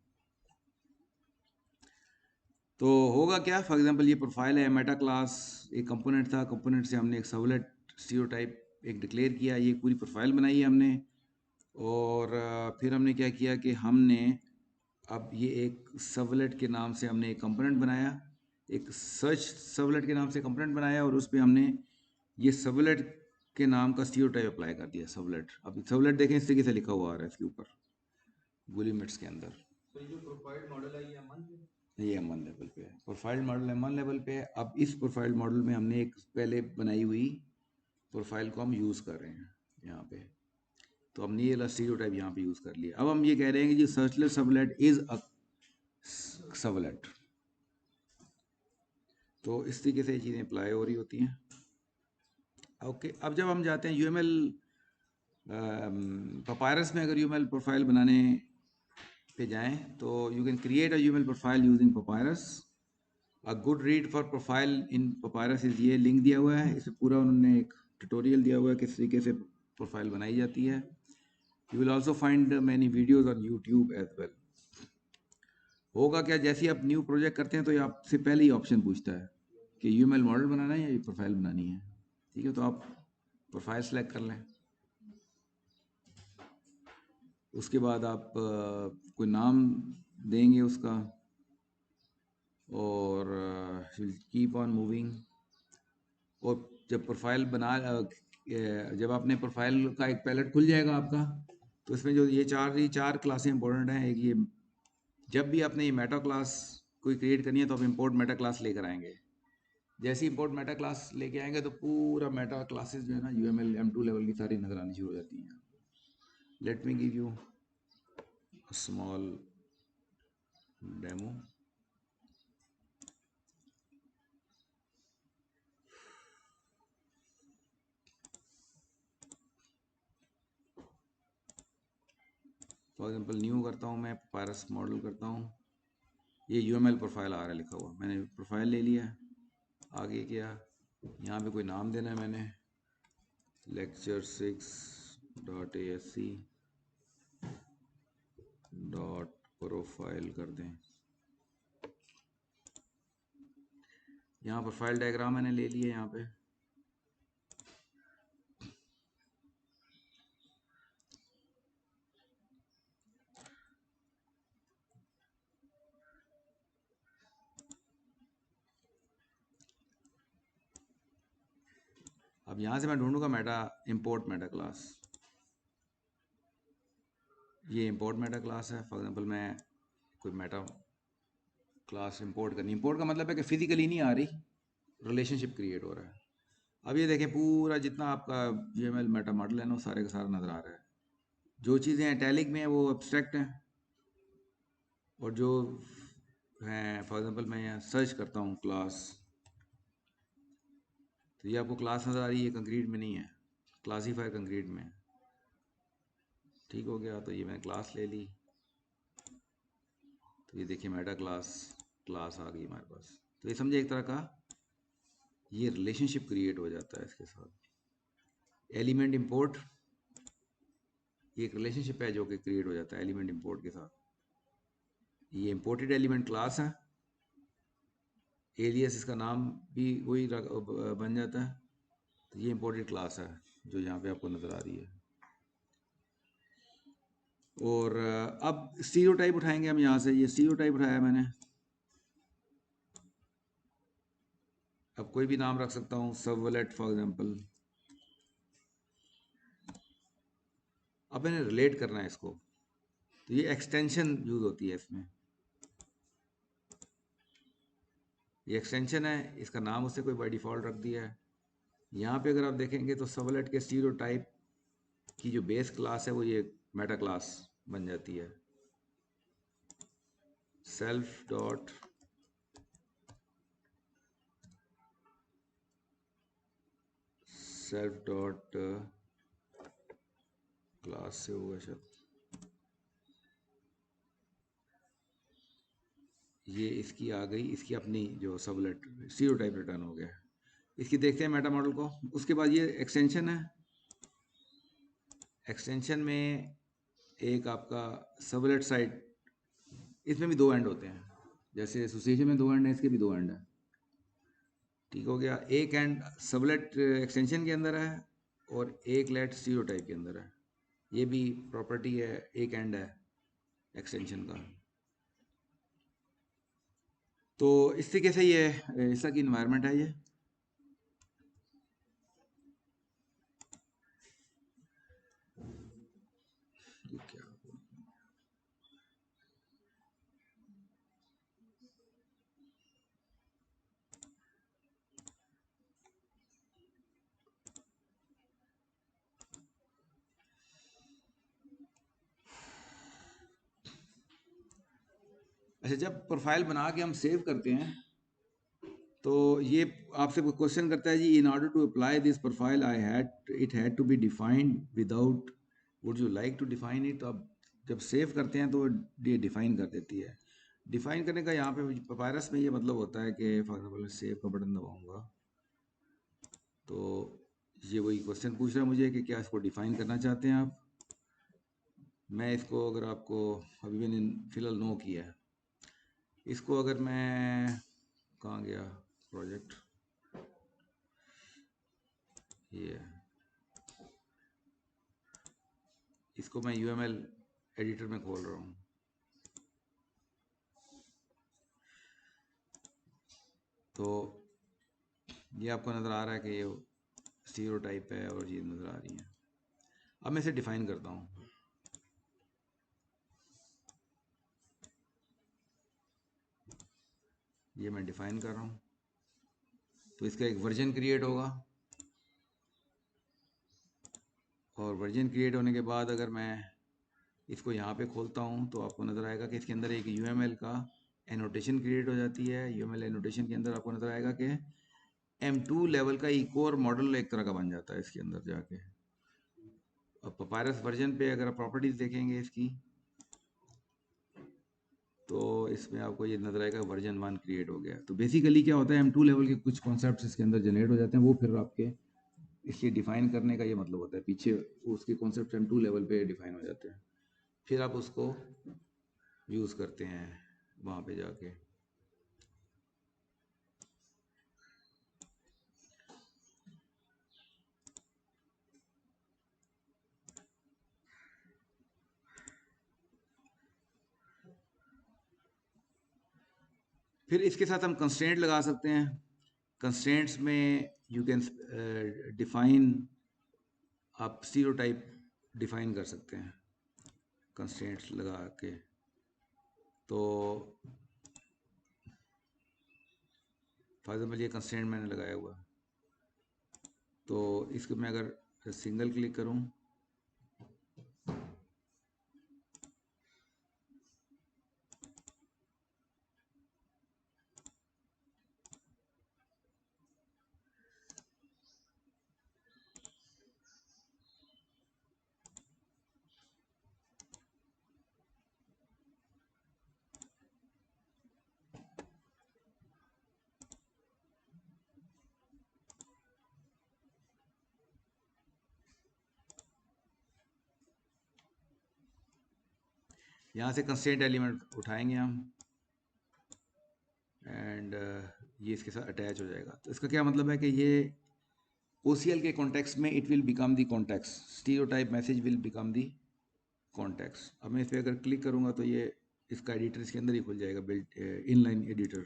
तो होगा क्या, फॉर एग्जांपल ये प्रोफाइल है, मेटा क्लास एक कंपोनेंट था, कंपोनेंट से हमने एक सर्वलेट स्टीरियोटाइप एक डिक्लेयर किया, ये पूरी प्रोफाइल बनाई है हमने। और फिर हमने क्या किया कि हमने अब ये एक सर्वलेट के नाम से हमने एक कंपोनेंट बनाया, एक सर्च सर्वलेट के नाम से कंपोनेंट बनाया, और उस पर हमने ये सर्वलेट के नाम का स्टीरियोटाइप अप्लाई कर दिया सर्वलेट। अब सर्वलेट देखें इस तरीके से लिखा हुआ आ रहा है इसके ऊपर गुलीमेट्स के अंदर। तो ये जो प्रोफाइल मॉडल है ये अमन ये M1 लेवल पे है, प्रोफाइल मॉडल M1 लेवल पे है। अब इस प्रोफाइल मॉडल में हमने एक पहले बनाई हुई प्रोफाइल को हम यूज़ कर रहे हैं यहाँ पे। तो हमने ये वाला स्टीरियोटाइप यहाँ पे यूज़ कर लिया। अब हम ये कह रहे हैं कि सर्चलेट सबलेट इज़ अ सबलेट। तो इस तरीके से ये चीज़ें अप्लाई हो रही होती हैं। ओके, अब जब हम जाते हैं यूएमएल पपायरस में, अगर यूएमएल प्रोफाइल बनाने पे जाएं तो you can create a UML profile using papyrus. A good read for profile in papyrus is, ये लिंक दिया हुआ है, इसमें पूरा उन्होंने एक ट्यूटोरियल दिया हुआ है किस तरीके से प्रोफाइल बनाई जाती है। You will also find many videos on YouTube as well. होगा क्या, जैसे ही आप न्यू प्रोजेक्ट करते हैं तो ये आपसे पहले ही ऑप्शन पूछता है कि यूएमएल मॉडल बनाना है या ये प्रोफाइल बनानी है। ठीक है, तो आप प्रोफाइल सेलेक्ट कर लें। उसके बाद आप कोई नाम देंगे उसका, और कीप ऑन मूविंग। और जब प्रोफाइल बना जब आपने प्रोफाइल का एक पैलेट खुल जाएगा आपका, तो इसमें जो ये चार क्लासें इंपॉर्टेंट हैं। एक ये, जब भी आपने ये मेटा क्लास कोई क्रिएट करनी है तो आप इंपोर्ट मेटा क्लास लेकर आएंगे। जैसे ही इंपोर्ट मेटा क्लास लेके आएंगे तो पूरा मेटा क्लासेस जो है ना यूएमएल M2 लेवल की सारी नजर आनी शुरू हो जाती हैं। Let me give you a small demo. For example new करता हूँ मैं, पायरस मॉडल करता हूँ, ये यूएमएल प्रोफाइल आ रहा है लिखा हुआ, मैंने प्रोफाइल ले लिया। आगे क्या, यहाँ पे कोई नाम देना है मैंने, lecture6.asc डॉट प्रोफाइल कर दें। यहाँ प्रोफाइल डायग्राम मैंने ले लिया यहाँ पे। अब यहाँ से मैं ढूंढूंगा मेटा, इंपोर्ट मेटा क्लास। ये इंपोर्ट मेटा क्लास है। फॉर एग्जांपल मैं कोई मेटा क्लास इंपोर्ट करनी, इंपोर्ट का मतलब है कि फिजिकली नहीं आ रही, रिलेशनशिप क्रिएट हो रहा है। अब ये देखें पूरा जितना आपका यूएमएल मेटा मॉडल है ना, सारे का सारा नज़र आ रहा है। जो चीज़ें इटैलिक में हैं वो एब्स्ट्रैक्ट हैं, और जो हैं, फॉर एग्जांपल मैं यहाँ सर्च करता हूँ क्लास, तो ये आपको क्लास नज़र आ रही है, कंक्रीट में नहीं है, क्लासीफायर कंक्रीट में है। ठीक हो गया, तो ये मैंने क्लास ले ली, तो ये देखिए मेटा क्लास आ गई हमारे पास। तो ये समझे एक तरह का ये रिलेशनशिप क्रिएट हो जाता है इसके साथ। एलिमेंट इंपोर्ट, ये एक रिलेशनशिप है जो कि क्रिएट हो जाता है एलिमेंट इंपोर्ट के साथ। ये इंपोर्टेड एलिमेंट क्लास है, एलियस इसका नाम भी वही बन जाता है। तो ये इंपोर्टेड क्लास है जो यहाँ पे आपको नज़र आ रही है। और अब स्टीरियोटाइप उठाएंगे हम यहाँ से, ये स्टीरियोटाइप उठाया मैंने। अब कोई भी नाम रख सकता हूँ, सर्वलेट फॉर एग्जांपल। अब मैंने रिलेट करना है इसको, तो ये एक्सटेंशन यूज होती है इसमें। ये एक्सटेंशन है, इसका नाम उससे कोई बाय डिफ़ॉल्ट रख दिया है। यहाँ पे अगर आप देखेंगे तो सर्वलेट के स्टीरियोटाइप की जो बेस क्लास है वो ये मेटा क्लास बन जाती है। सेल्फ डॉट क्लास से होगा शायद, ये इसकी आ गई, इसकी अपनी जो सबलेट स्टीरियोटाइप रिटर्न हो गया। इसकी देखते हैं मेटा मॉडल को। उसके बाद ये एक्सटेंशन है। एक्सटेंशन में एक आपका सबलेट साइड, इसमें भी दो एंड होते हैं, जैसे एसोसिएशन में दो एंड है, इसके भी दो एंड है। ठीक हो गया। एक एंड सबलेट एक्सटेंशन के अंदर है और एक लेट स्टीरियोटाइप के अंदर है। ये भी प्रॉपर्टी है, एक एंड है एक्सटेंशन का। तो इस तरीके से ये ऐसा की इन्वायरमेंट है ये। क्या अच्छा, जब प्रोफाइल बना के हम सेव करते हैं तो ये आपसे क्वेश्चन करता है जी, in order to apply this profile I had it had to be defined without, would you like to define it. तो अब जब सेव करते हैं तो ये डिफाइन कर देती है। डिफाइन करने का यहाँ पे पापायरस में ये मतलब होता है कि फॉर एग्जाम्पल सेव का बटन दबाऊंगा तो ये वही क्वेश्चन पूछ रहा है मुझे कि क्या इसको डिफाइन करना चाहते हैं आप। मैं इसको, अगर आपको अभी मैंने फिलहाल नो किया है, इसको अगर मैं, कहाँ गया प्रोजेक्ट, ये इसको मैं UML एडिटर में खोल रहा हूँ। तो ये आपको नज़र आ रहा है कि ये स्टीरियोटाइप है और ये नज़र आ रही है। अब मैं इसे डिफाइन करता हूँ। ये मैं डिफाइन कर रहा हूँ तो इसका एक वर्जन क्रिएट होगा और वर्जन क्रिएट होने के बाद अगर मैं इसको यहाँ पे खोलता हूँ तो आपको नज़र आएगा कि इसके अंदर एक UML का एनोटेशन क्रिएट हो जाती है। UML एनोटेशन के अंदर आपको नज़र आएगा कि M2 लेवल का इको और मॉडल एक तरह का बन जाता है इसके अंदर जाके। अब पापायरस वर्जन पे अगर आप प्रॉपर्टीज देखेंगे इसकी तो इसमें आपको ये नजर आएगा वर्जन 1 क्रिएट हो गया। तो बेसिकली क्या होता है, M2 लेवल के कुछ कॉन्सेप्ट्स इसके अंदर जनरेट हो जाते हैं, वो फिर आपके इसलिए डिफाइन करने का ये मतलब होता है, पीछे उसके कॉन्सेप्ट M2 लेवल पे डिफाइन हो जाते हैं, फिर आप उसको यूज़ करते हैं वहाँ पे जाके। फिर इसके साथ हम कंस्ट्रेंट लगा सकते हैं। कंस्ट्रेंट्स में यू कैन डिफाइन, आप स्टीरियोटाइप डिफाइन कर सकते हैं कंस्ट्रेंट्स लगा के। तो फॉर एग्जाम्पल ये कंस्ट्रेंट मैंने लगाया हुआ, तो इसको मैं अगर सिंगल क्लिक करूं यहाँ से कंस्ट्रेंट एलिमेंट उठाएंगे हम एंड ये इसके साथ अटैच हो जाएगा। तो इसका क्या मतलब है कि ये OCL के कॉन्टेक्स्ट में it will become the context, stereotype message will become the context. अब मैं इस पर अगर क्लिक करूँगा तो ये इसका एडिटर इसके अंदर ही खुल जाएगा, बिल्ट इनलाइन एडिटर।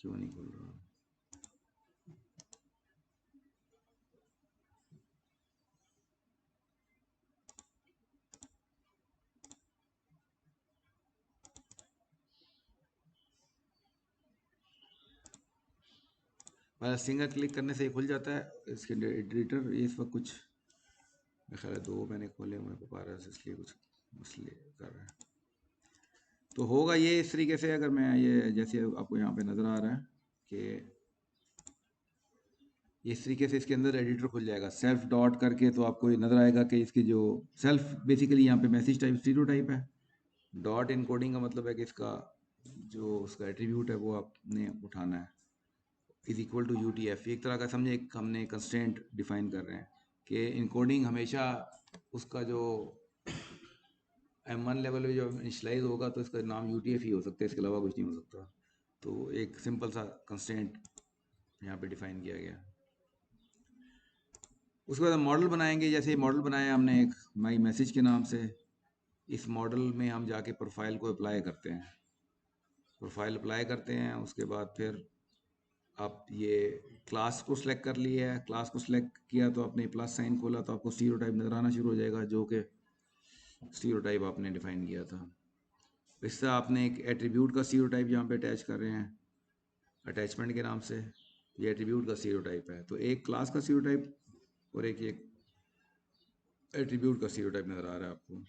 क्यों नहीं खुल रहा? बस सिंगल क्लिक करने से ही खुल जाता है इसके एडिटर। इस वक्त कुछ मेरे ख्याल है 2 मैंने खोले हुए पापायरस, इसलिए कुछ मसले कर रहा है। तो होगा ये इस तरीके से, अगर मैं ये जैसे आपको यहाँ पे नज़र आ रहा है कि इस तरीके से इसके अंदर एडिटर खुल जाएगा सेल्फ डॉट करके, तो आपको ये नज़र आएगा कि इसकी जो सेल्फ बेसिकली यहाँ पे मैसेज टाइप स्टीरियोटाइप है, डॉट इनकोडिंग का मतलब है कि इसका जो उसका एट्रीब्यूट है वो आपने उठाना है, इज इक्वल टू UTF। एक तरह का समझे एक हमने कंस्ट्रेंट डिफाइन कर रहे हैं कि इनकोडिंग हमेशा उसका जो M1 लेवल पे जो इनिशलाइज होगा तो इसका नाम UTF ही हो सकता है, इसके अलावा कुछ नहीं हो सकता। तो एक सिंपल सा कंस्ट्रेंट यहाँ पे डिफाइन किया गया। उसके बाद हम मॉडल बनाएंगे। जैसे मॉडल बनाया हमने एक माई मैसेज के नाम से, इस मॉडल में हम जाके प्रोफाइल को अप्लाई करते हैं, प्रोफाइल अप्लाई करते हैं। उसके बाद फिर आप ये क्लास को सिलेक्ट कर लिया है, क्लास को सिलेक्ट किया तो आपने प्लस साइन खोला तो आपको स्टीरियोटाइप नजर आना शुरू हो जाएगा, जो कि स्टीरियोटाइप आपने डिफाइन किया था। इससे आपने एक एट्रीब्यूट का स्टीरियोटाइप यहाँ पे अटैच कर रहे हैं अटैचमेंट के नाम से, ये एट्रीब्यूट का स्टीरियोटाइप है। तो एक क्लास का स्टीरियोटाइप और एक एट्रीब्यूट का स्टीरियोटाइप नज़र आ रहा है आपको।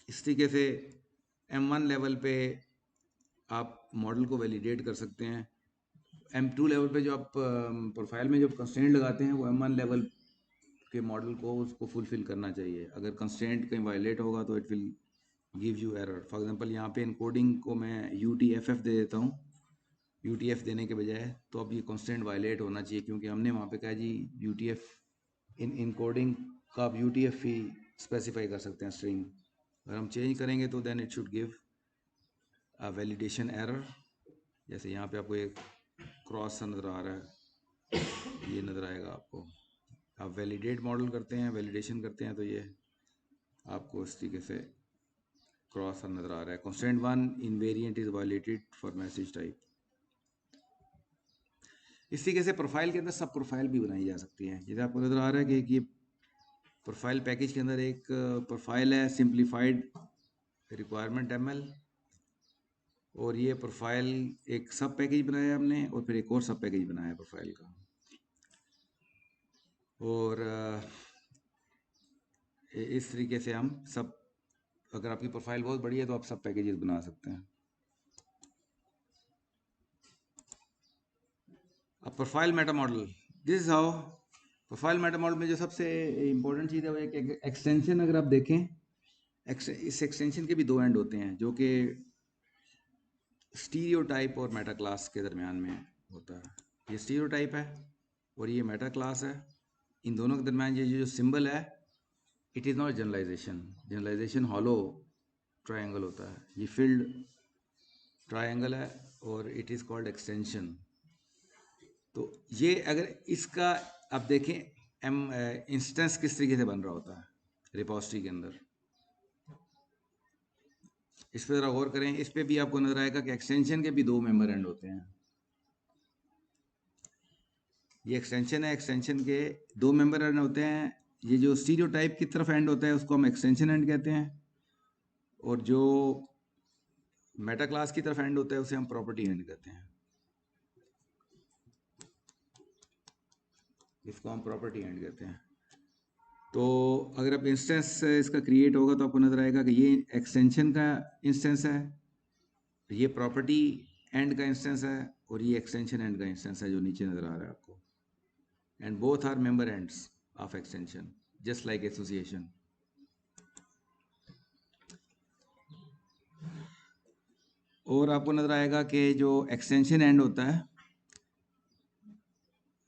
इस तरीके से M1 लेवल पे आप मॉडल को वैलिडेट कर सकते हैं। M2 लेवल पे जो आप प्रोफाइल में जो कंस्ट्रेंट लगाते हैं वो M1 लेवल के मॉडल को उसको फुलफिल करना चाहिए। अगर कंस्ट्रेंट कहीं वायलेट होगा तो it will give you error. For example यहाँ पे इनकोडिंग को मैं UTFF दे देता हूँ, UTF देने के बजाय, तो अब ये कंस्ट्रेंट वायलेट होना चाहिए, क्योंकि हमने वहाँ पे कहा जी UTF इनकोडिंग का आप UTF ही स्पेसिफाई कर सकते हैं स्ट्रिंग। अगर हम चेंज करेंगे तो then it should give a validation error. जैसे यहाँ पे आपको एक क्रॉस सा नज़र आ रहा है, ये नज़र आएगा आपको। आप वैलिडेट मॉडल करते हैं, वैलिडेशन करते हैं, तो ये आपको इस तरीके से क्रॉस सा नज़र आ रहा है। Constraint 1 invariant is violated for message type. इस तरीके से प्रोफाइल के अंदर सब प्रोफाइल भी बनाई जा सकती है। जैसे आपको नज़र आ रहा है कि ये प्रोफाइल पैकेज के अंदर एक प्रोफाइल है सिंप्लीफाइड रिक्वायरमेंट ML, और ये प्रोफाइल एक सब पैकेज बनाया है हमने, और फिर एक और सब पैकेज बनाया है प्रोफाइल का। और इस तरीके से हम सब, अगर आपकी प्रोफाइल बहुत बड़ी है तो आप सब पैकेजेस बना सकते हैं। अब profile Meta model, this is how profile Meta model में जो सबसे इम्पोर्टेंट चीज़ है वो एक एक्सटेंशन। अगर आप देखें, इस एक्सटेंशन के भी दो एंड होते हैं, जो कि स्टीरियोटाइप और मेटा क्लास के दरमियान में होता है। ये स्टीरियोटाइप है और ये मेटा क्लास है। इन दोनों के दरमियान ये जो सिंबल है, it is not generalization. Generalization hollow triangle होता है, ये फील्ड ट्रायंगल है और इट इज़ कॉल्ड एक्सटेंशन। तो ये अगर इसका आप देखें इंस्टेंस किस तरीके से बन रहा होता है रिपोजिटरी के अंदर, इस पर ज़रा गौर करें। इस पे भी आपको नजर आएगा कि एक्सटेंशन के भी दो मेंबर एंड होते हैं। ये एक्सटेंशन है, एक्सटेंशन के दो मेंबर एंड होते हैं। ये जो स्टीरियोटाइप की तरफ एंड होता है उसको हम एक्सटेंशन एंड कहते हैं, और जो मेटा क्लास की तरफ एंड होता है उसे हम प्रॉपर्टी एंड कहते हैं। इसको हम प्रॉपर्टी एंड कहते हैं। तो अगर आप इंस्टेंस इसका क्रिएट होगा तो आपको नजर आएगा कि ये एक्सटेंशन का इंस्टेंस है, ये प्रॉपर्टी एंड का इंस्टेंस है, और ये एक्सटेंशन एंड का इंस्टेंस है जो नीचे नजर आ रहा है आपको। And both are member ends of extension, just like association. और आपको नजर आएगा कि जो एक्सटेंशन एंड होता है,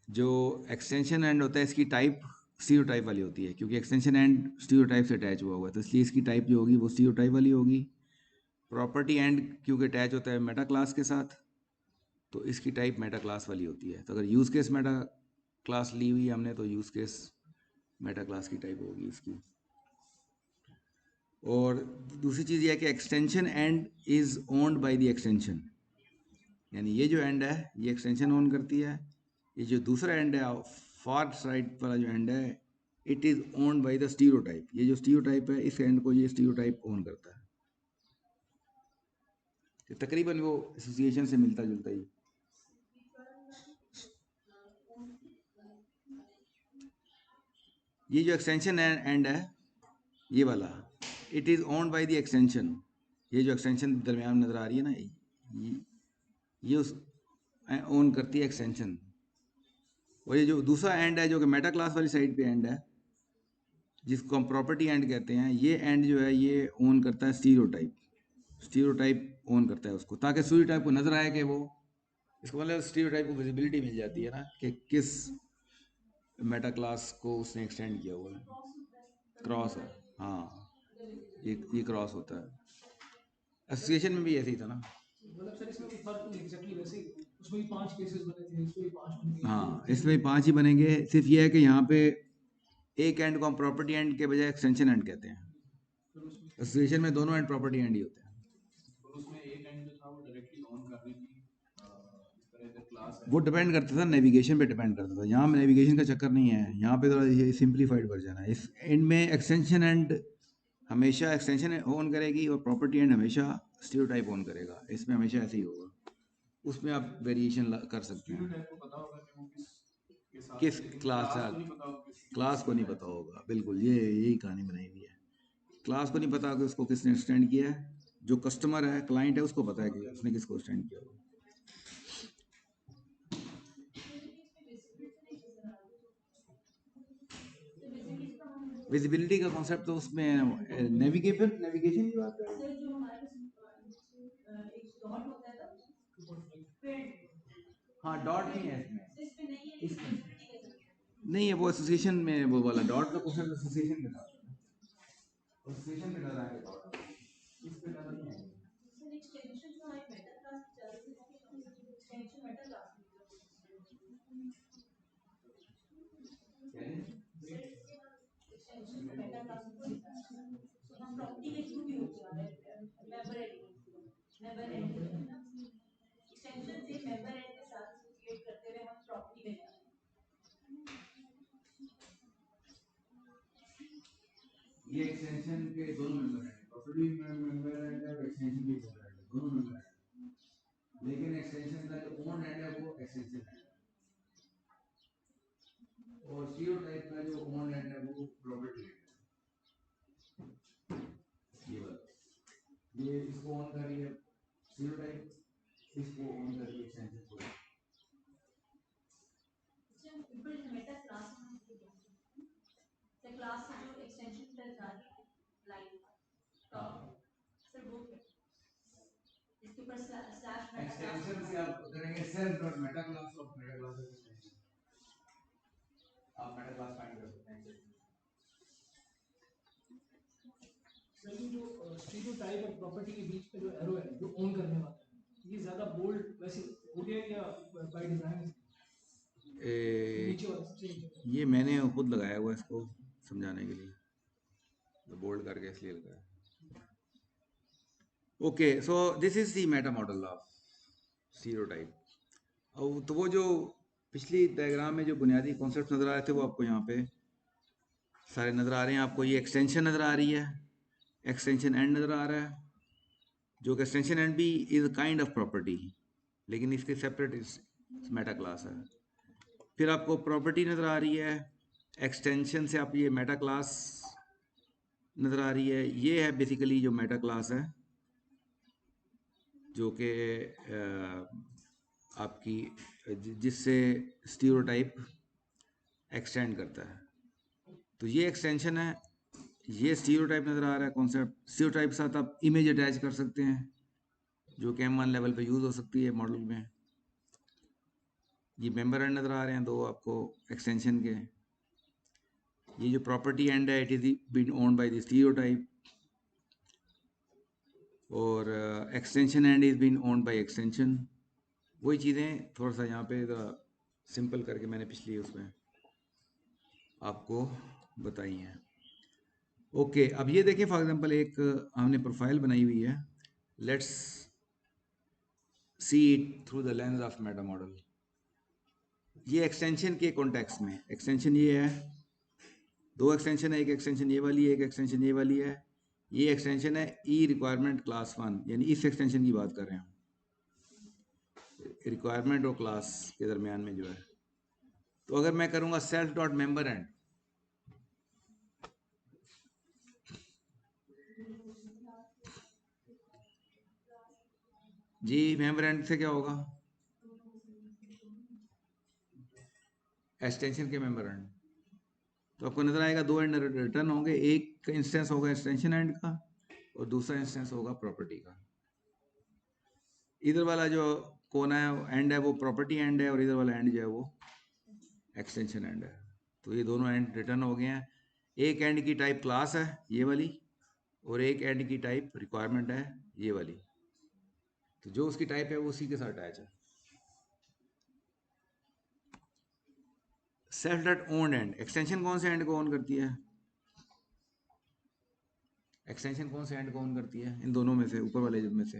जो एक्सटेंशन एंड होता है इसकी टाइप स्टीरियोटाइप वाली होती है, क्योंकि एक्सटेंशन एंड स्टीरियोटाइप से अटैच हुआ हुआ है, तो इसलिए इसकी टाइप जो होगी वो स्टीरियोटाइप वाली होगी। प्रॉपर्टी एंड क्योंकि अटैच होता है मेटा क्लास के साथ, तो इसकी टाइप मेटा क्लास वाली होती है। तो अगर यूज़ केस मेटा क्लास ली हुई है हमने, तो यूज़ केस मेटा क्लास की टाइप होगी इसकी। और दूसरी चीज़ ये है कि extension and is owned by the extension, यानी ये जो एंड है ये एक्सटेंशन ओन करती है। ये जो दूसरा एंड है फार साइड वाला जो एंड है, it is owned by the stereotype. ये जो स्टीरियोटाइप है इस एंड को ये स्टीरियोटाइप ओन करता है। तो तकरीबन वो एसोसिएशन से मिलता जुलता ही। ये जो एक्सटेंशन एंड है ये वाला, it is owned by the extension. ये जो एक्सटेंशन दरमियान नज़र आ रही है ना, ये उस ओन करती है एक्सटेंशन। और ये जो दूसरा एंड है जो कि मेटा क्लास वाली साइड पे एंड है, जिसको हम प्रॉपर्टी एंड कहते हैं, ये एंड जो है ये ओन करता है स्टीरियोटाइप ओन करता है उसको, ताकि स्टीरियोटाइप को नजर आए कि वो, इसको मतलब स्टीरियोटाइप को विजिबिलिटी मिल जाती है ना कि किस मेटा क्लास को उसने एक्सटेंड किया हुआ है। क्रॉस है, हाँ, ये क्रॉस होता है। एसोसिएशन में भी ऐसे ही था ना। मतलब सर इसमें कोई फर्क नहीं, एग्जैक्टली वैसे ही उसमें भी 5 केसेस बने थे, इसमें भी 5 बन गए। हाँ, इसमें 5 ही बनेंगे, सिर्फ ये है कि यहाँ पे एक एंड को हम प्रॉपर्टी एंड के बजाय एक्सटेंशन एंड कहते हैं। फिर उसमें एसोसिएशन में दोनों एंड प्रॉपर्टी एंड ही होते हैं। फिर उसमें एक एंड जो था वो डायरेक्टली ऑन कर रही थी इस तरह से क्लास है। वो डिपेंड करता था नेविगेशन पे, डिपेंड करता था। यहाँ में नेविगेशन का चक्कर नहीं है, यहाँ पे थोड़ा ये सिंप्लीफाइड वर्जन है। इस एंड में एक्सटेंशन एंड हमेशा एक्सटेंशन ऑन करेगी और प्रॉपर्टी एंड हमेशा स्टीरियोटाइप ऑन करेगा, इसमें हमेशा ऐसे ही होगा। उसमें आप वेरिएशन कर सकते हैं। स्टीरियोटाइप को पता होगा कि वो के साथ किस है, लेकिन क्लास क्लास का, को नहीं पता होगा क्लास को नहीं पता होगा, बिल्कुल ये यही कहानी बनाई हुई है। क्लास को नहीं पता कि उसको किसने एक्सटेंड किया है, जो कस्टमर है, क्लाइंट है, उसको पता है कि उसने किसको एक्सटेंड किया होगा। विजिबिलिटी का कॉन्सेप्ट तो उसमें नेविगेशन की बात है। सर जो हमारे पास एक डॉट होता है ना फील्ड, हाँ, डॉट नहीं है इसमें, इस पे नहीं है, इसमें विजिबिलिटी कैसे होती है? नहीं है, वो एसोसिएशन में वो वाला डॉट का क्वेश्चन एसोसिएशन में था, एसोसिएशन में डाला है डॉट, इस पे डाला नहीं है। सर एक्सटेंशन जो हमारी मेटा क्लास की चल रही है, एक्सटेंशन मेटा क्लास की एक्सटेंशन मेटा क्लास की, तो हम प्रॉपर्टी के थ्रू भी होते आ रहे हैं, मेंबर एंड एक्सटेंशन से मेंबर एंड के साथ एसोसिएट करते हुए हम प्रॉपर्टी में जाते हैं। ये एक्सटेंशन के दोनों मेंबर हैं, प्रॉपर्टी मेंबर एंड और एक्सटेंशन भी मेंबर हैं, दोनों मेंबर हैं, लेकिन एक्सटेंशन का जो ओन एंड है वो एक्सटेंशन है, और स्टीरियोटाइप का जो ओन एंड है वो प्रॉपर्टी है। ये बात, ये इसको ऑन कर रही है स्टीरियोटाइप, इसको ऑन कर रही है एक्सटेंशन को। ऊपर मेटा क्लास में से क्लास से जो एक्सटेंशन तक जा रही है लाइन टॉप, सर वो क्या इसके ऊपर स्लैश मेटा एक्सटेंशन से आप करेंगे self dot Meta class of Meta class extension, आप मेटा क्लास फाइंड कर सकते हैं। सर ये जो स्टीरियोटाइप और प्रॉपर्टी के बीच में जो एरो है जो ऑन करने वाला है, ये ज्यादा बोल्ड वैसे हो गया या बाय डिजाइन? नीचे वाला सबसे नीचे ये मैंने खुद लगाया हुआ है इसको समझाने के लिए, तो बोल्ड करके इसलिए लगाया। Okay, so this is the Meta model of stereotype. और तो वो जो पिछली डायग्राम में जो बुनियादी कॉन्सेप्ट नजर आ रहे थे वो आपको यहाँ पे सारे नजर आ रहे हैं। आपको ये एक्सटेंशन नजर आ रही है, एक्सटेंशन एंड नजर आ रहा है, जो कि एक्सटेंशन एंड भी इज काइंड ऑफ प्रॉपर्टी, लेकिन इसके सेपरेट मेटा क्लास है। फिर आपको प्रॉपर्टी नजर आ रही है, एक्सटेंशन से आप ये मेटा क्लास नजर आ रही है। ये है बेसिकली जो मेटा क्लास है, जो कि आपकी जिससे स्टीरियोटाइप एक्सटेंड करता है। तो ये एक्सटेंशन है, ये स्टीरियोटाइप नजर आ रहा है कॉन्सेप्ट। स्टीरियोटाइप के साथ आप इमेज अटैच कर सकते हैं, जो कि M1 लेवल पे यूज हो सकती है मॉडल में। ये मेंबर एंड नजर आ रहे हैं दो आपको एक्सटेंशन के। ये जो प्रॉपर्टी एंड है, it is been owned by the stereotype, और extension and is been owned by extension. वही चीज़ें थोड़ा सा यहाँ पे सिंपल करके मैंने पिछली उसमें आपको बताई हैं। ओके, अब ये देखें फॉर एग्जांपल एक हमने प्रोफाइल बनाई हुई है। Let's see it through the lens of Meta model. ये एक्सटेंशन के कॉन्टेक्स्ट में एक्सटेंशन ये है, दो एक्सटेंशन है, एक एक्सटेंशन ये वाली है, एक एक्सटेंशन ये वाली है। ये एक्सटेंशन है ई रिक्वायरमेंट क्लास 1, यानी इस एक्सटेंशन की बात कर रहे हैं, रिक्वायरमेंट और क्लास के दरमियान में जो है। तो अगर मैं करूँगा सेल्फ डॉट मेंबर एंड, जी मेंबर एंड से क्या होगा, एक्सटेंशन के मेंबर एंड, तो आपको नजर आएगा दो एंड रिटर्न होंगे, एक का इंस्टेंस होगा एक्सटेंशन एंड का और दूसरा इंस्टेंस होगा प्रॉपर्टी का। इधर वाला जो कोना है एंड है वो प्रॉपर्टी एंड है और इधर वाला एंड जो है वो एक्सटेंशन एंड है। तो ये दोनों एंड रिटर्न हो गए हैं। एक एंड की टाइप क्लास है ये वाली और एक एंड की टाइप रिक्वायरमेंट है ये वाली। तो जो उसकी टाइप है वो उसी के साथ अटैच है। Self dot own and, extension कौन से एंड को ऑन करती है? एक्सटेंशन कौन से एंड को ऑन करती है इन दोनों में से, ऊपर वाले में से?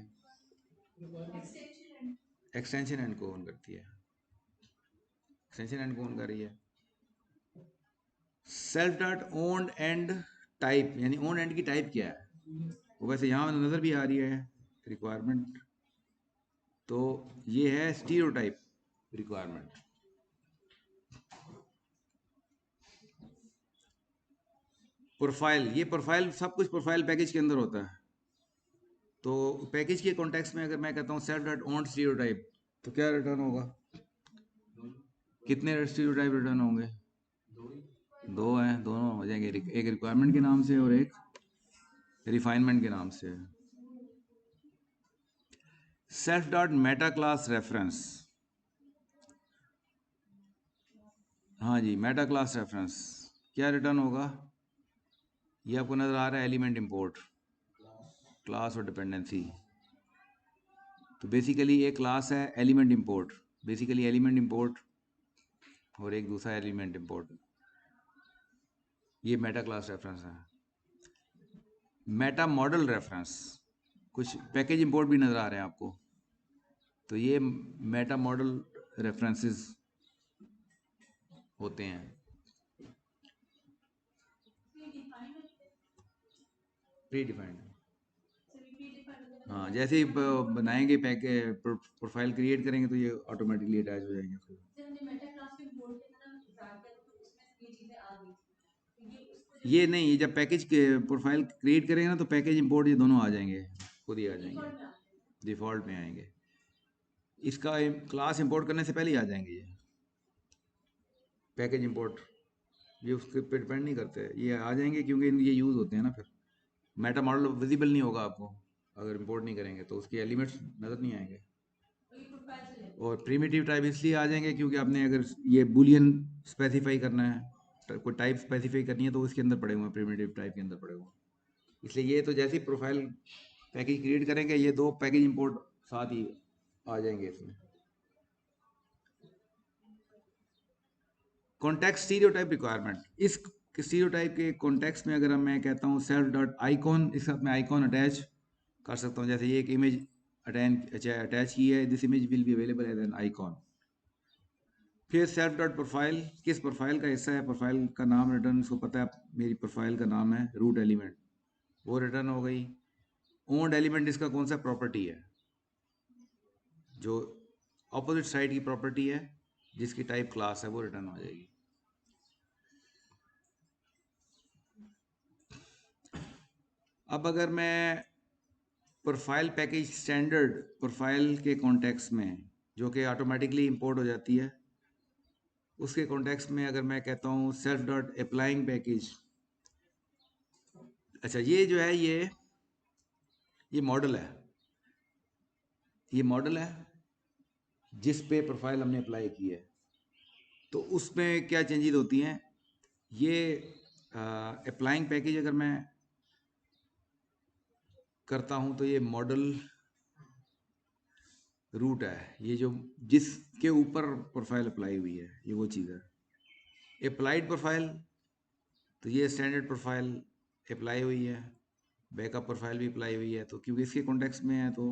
एक्सटेंशन एंड को ऑन करती है। एक्सटेंशन एंड को ऑन कर रही है। Self dot own and type, यानी ओन एंड की टाइप क्या है वो वैसे यहाँ नजर भी आ रही है रिक्वायरमेंट। तो ये है स्टीरियोटाइप रिक्वायरमेंट। प्रोफाइल, ये प्रोफाइल सब कुछ प्रोफाइल पैकेज के अंदर होता है। तो पैकेज के कॉन्टेक्स्ट में अगर मैं कहता हूँ सेल्फ डॉट ओन स्टीरियोटाइप तो क्या रिटर्न होगा? कितने स्टीरियोटाइप रिटर्न होंगे? दो हैं, दोनों हो जाएंगे, एक रिक्वायरमेंट के नाम से और एक रिफाइनमेंट के नाम से। Self dot Meta class reference, हाँ जी मेटा क्लास रेफरेंस क्या रिटर्न होगा? ये आपको नजर आ रहा है एलिमेंट इंपोर्ट, क्लास और डिपेंडेंसी। तो बेसिकली एक क्लास है element import, basically element import और एक दूसरा एलिमेंट इंपोर्ट। ये मेटा क्लास रेफरेंस है। मेटा मॉडल रेफरेंस, कुछ पैकेज इंपोर्ट भी नज़र आ रहे हैं आपको। तो ये मेटा मॉडल रेफरेंसेस होते हैं। प्री डिफाइंड, हाँ जैसे ही बनाएंगे पैकेज प्रोफाइल क्रिएट करेंगे तो ये ऑटोमेटिकली अटैच हो जाएंगे। फिर ये नहीं, ये जब पैकेज के प्रोफाइल क्रिएट करेंगे ना तो पैकेज इंपोर्ट ये दोनों आ जाएंगे, खुद ही आ जाएंगे, डिफ़ॉल्ट में आएंगे। इसका क्लास इंपोर्ट करने से पहले ही आ जाएंगे ये पैकेज इंपोर्ट, ये उसके पे डिपेंड नहीं करते, ये आ जाएंगे क्योंकि ये यूज़ होते हैं ना। फिर मेटा मॉडल विजिबल नहीं होगा आपको अगर इंपोर्ट नहीं करेंगे, तो उसके एलिमेंट्स नज़र नहीं आएंगे। और प्रीमिटिव टाइप इसलिए आ जाएंगे क्योंकि आपने अगर ये बुलियन स्पेसिफाई करना है, कोई टाइप स्पेसिफाई करनी है तो उसके अंदर पड़े हुए हैं, प्रीमिटिव टाइप के अंदर पड़े हुए हैं। इसलिए ये तो जैसे ही प्रोफाइल पैकेज क्रिएट करेंगे ये दो पैकेज इंपोर्ट साथ ही आ जाएंगे इसमें। कॉन्टेक्स्ट स्टीरियोटाइप रिक्वायरमेंट, इस स्टीरियोटाइप के कॉन्टेक्स्ट में अगर मैं कहता हूँ सेल्फ डॉट आइकॉन, इस साथ मैं आइकॉन अटैच कर सकता हूँ। जैसे ये एक इमेज अटैच की है, this image will be available as an icon. फिर सेल्फ डॉट प्रोफाइल, किस प्रोफाइल का हिस्सा है, प्रोफाइल का नाम रिटर्न, उसको पता है मेरी प्रोफाइल का नाम है रूट एलिमेंट, वो रिटर्न हो गई। ओन्ड एलिमेंट इसका कौन सा प्रॉपर्टी है, जो ऑपोजिट साइड की प्रॉपर्टी है जिसकी टाइप क्लास है, वो रिटर्न हो जाएगी। अब अगर मैं प्रोफाइल पैकेज स्टैंडर्ड प्रोफाइल के कॉन्टेक्स्ट में, जो कि ऑटोमेटिकली इंपोर्ट हो जाती है, उसके कॉन्टेक्स्ट में अगर मैं कहता हूँ सेल्फ डॉट अप्लाइंग पैकेज, अच्छा ये जो है ये मॉडल है, ये मॉडल है जिस पे प्रोफाइल हमने अप्लाई की है। तो उसमें क्या चेंजेस होती हैं, ये अप्लाइंग पैकेज अगर मैं करता हूँ तो ये मॉडल रूट है, ये जो जिसके ऊपर प्रोफाइल अप्लाई हुई है ये वो चीज़ है। अप्लाइड प्रोफाइल, तो ये स्टैंडर्ड प्रोफाइल अप्लाई हुई है, बैकअप प्रोफाइल भी अप्लाई हुई है, तो क्योंकि इसके कॉन्टेक्स्ट में है तो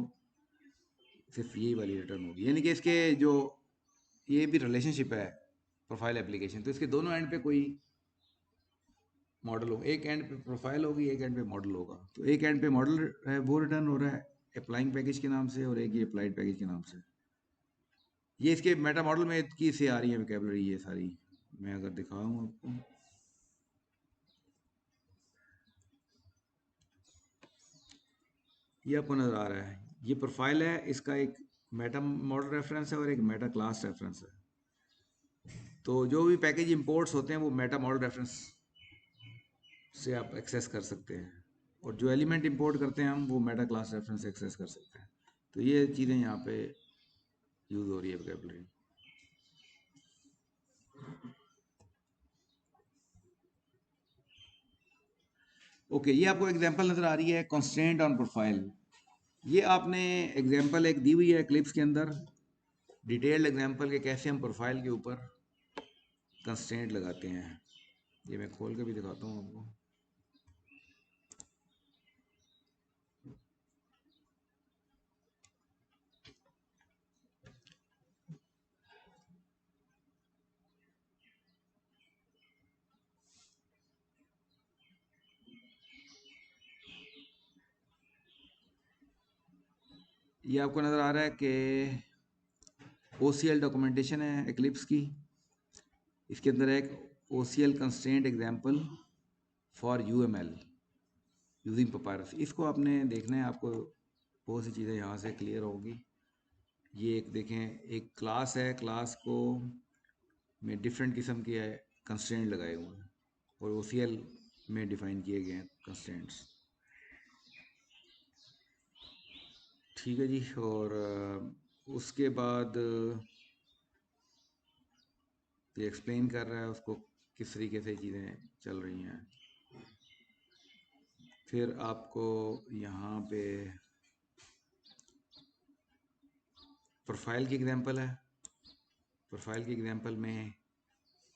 सिर्फ यही वाली रिटर्न होगी। यानी कि इसके जो ये भी रिलेशनशिप है प्रोफाइल एप्लीकेशन, तो इसके दोनों एंड पे कोई मॉडल होगा, एक एंड पे प्रोफाइल होगी, एक एंड पे मॉडल होगा। तो एक एंड पे मॉडल है वो रिटर्न हो रहा है अप्लाइंग पैकेज के नाम से और एक ये अप्लाइड पैकेज के नाम से। ये इसके मेटा मॉडल में की से आ रही है वोकैबुलरी ये सारी, मैं अगर दिखाऊं आपको, ये आपको नज़र आ रहा है, ये प्रोफाइल है, इसका एक मेटा मॉडल रेफरेंस है और एक मेटा क्लास रेफरेंस है। तो जो भी पैकेज इंपोर्ट्स होते हैं वो मेटा मॉडल रेफरेंस से आप एक्सेस कर सकते हैं, और जो एलिमेंट इंपोर्ट करते हैं हम वो मेटा क्लास रेफरेंस से एक्सेस कर सकते हैं। तो ये चीज़ें यहाँ पे यूज़ हो रही है वोकैबुलरी। ओके, ये आपको एग्जांपल नज़र आ रही है कंस्ट्रेंट ऑन प्रोफाइल। ये आपने एग्जांपल एक दी हुई है क्लिप्स के अंदर, डिटेल्ड एग्जांपल के कैसे हम प्रोफाइल के ऊपर कंस्ट्रेंट लगाते हैं। ये मैं खोल के भी दिखाता हूँ आपको। ये आपको नज़र आ रहा है कि OCL डॉक्यूमेंटेशन है एक्लिप्स की। इसके अंदर एक OCL constraint example for UML using papyrus. इसको आपने देखना है, आपको बहुत सी चीज़ें यहाँ से क्लियर होगी। ये एक देखें, एक क्लास है, क्लास को में डिफरेंट किस्म के कंस्ट्रेंट लगाए हुए हैं और OCL में डिफाइन किए गए हैं कंस्ट्रेंट्स। ठीक है जी। और उसके बाद ये एक्सप्लेन कर रहा है उसको किस तरीके से चीज़ें चल रही हैं। फिर आपको यहाँ पे प्रोफाइल की एग्जांपल है। प्रोफाइल की एग्जांपल में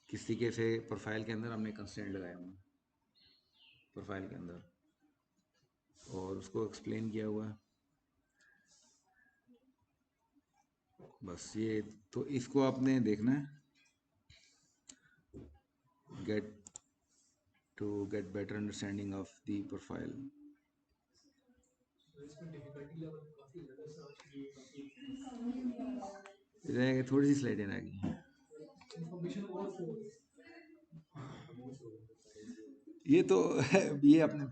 किस तरीके से प्रोफाइल के अंदर हमने कंस्ट्रेंट लगाए हुए हैं प्रोफाइल के अंदर, और उसको एक्सप्लेन किया हुआ है। बस ये तो इसको आपने देखना है, get better understanding of the profile. तो इसमें डिफिकल्टी लेवल काफी ज्यादा है आज की, काफी रह गए, थोड़ी सी स्लाइडें रह गई। Information overflow. ये तो ये अपने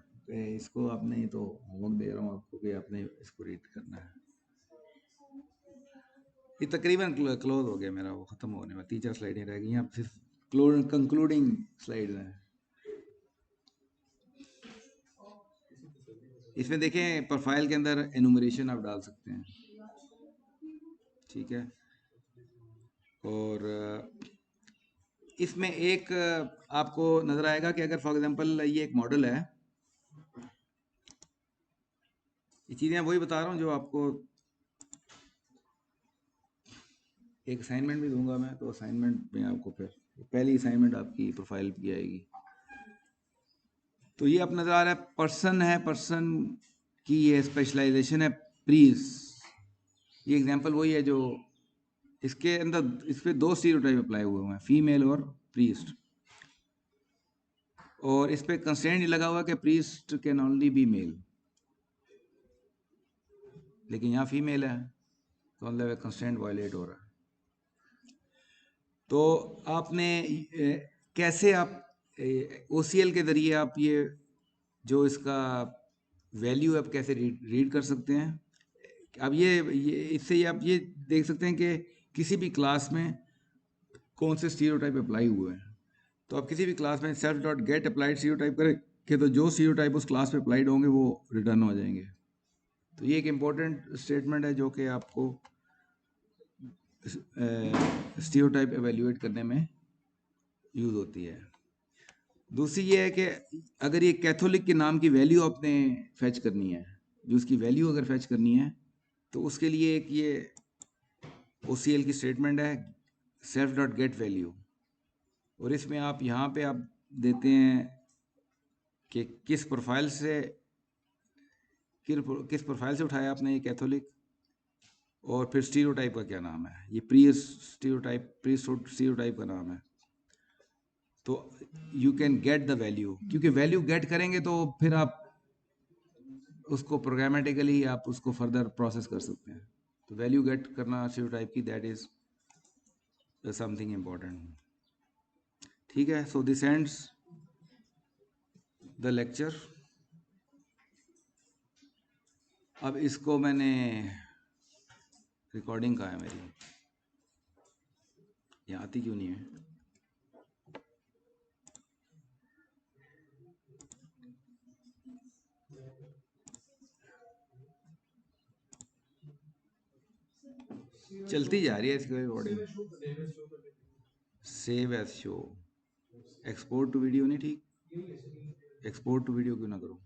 इसको आपने तो होमवर्क दे रहा हूँ आपको कि आपने इसको रीड करना है। ये तकरीबन क्लोज हो गया मेरा, वो ख़त्म होने में 3-4 स्लाइडें रह गई हैं, अब सिर्फ कंक्लूडिंग स्लाइड हैं। इसमें देखें प्रोफाइल के अंदर एनुमरेशन आप डाल सकते हैं, ठीक है। और इसमें एक आपको नज़र आएगा कि अगर फॉर एग्जांपल ये एक मॉडल है, ये चीज़ें वही बता रहा हूँ जो आपको एक असाइनमेंट भी दूंगा मैं, तो असाइनमेंट में आपको फिर पहली असाइनमेंट आपकी प्रोफाइल की आएगी। तो ये आप नज़र आ रहा है पर्सन है, पर्सन की ये स्पेशलाइजेशन है प्रीस। ये एग्जांपल वही है जो इसके अंदर, इस पर 2 स्टीरियोटाइप अप्लाई हुए हैं, फीमेल और प्रीस्ट। और इस पर कंस्ट्रेंट ये लगा हुआ कि priest can only be male, लेकिन यहाँ फीमेल है तो मतलब कंस्ट्रेंट वायलेट हो रहा है। तो आपने कैसे आप OCL के ज़रिए आप ये जो इसका वैल्यू आप कैसे रीड कर सकते हैं। अब ये इससे आप ये देख सकते हैं कि किसी भी क्लास में कौन से स्टीरियोटाइप अप्लाई हुए हैं। तो आप किसी भी क्लास में self dot gate applied stereotype करें कि तो जो स्टीरियोटाइप उस क्लास पे अप्लाइड होंगे वो रिटर्न हो जाएंगे। तो ये एक इम्पोर्टेंट स्टेटमेंट है जो कि आपको स्टीरियोटाइप एवेल्यूएट करने में यूज़ होती है। दूसरी ये है कि अगर ये कैथोलिक के नाम की वैल्यू आपने फैच करनी है, जो उसकी वैल्यू अगर फैच करनी है, तो उसके लिए एक ये OCL की स्टेटमेंट है सेल्फ डॉट गेट वैल्यू, और इसमें आप यहाँ पे आप देते हैं कि किस प्रोफाइल से उठाया आपने ये कैथोलिक, और फिर स्टीरियोटाइप का क्या नाम है, ये प्री स्टीरियोटाइप का नाम है। तो you can get the value, क्योंकि वैल्यू गेट करेंगे तो फिर आप उसको प्रोग्रामेटिकली आप उसको फर्दर प्रोसेस कर सकते हैं। तो वैल्यू गेट करना स्टीरियोटाइप की, दैट इज समथिंग इम्पोर्टेंट। ठीक है, so this ends the lecture. अब इसको मैंने रिकॉर्डिंग कहाँ है मेरी, यहाँ आती क्यों नहीं है। चलती जा रही है इसकी सेव रिकॉर्डिंग। एज शो कर देते save as show, export to video नहीं ठीक, यही है सर। एक्सपोर्ट टू वीडियो क्यों ना करूँ?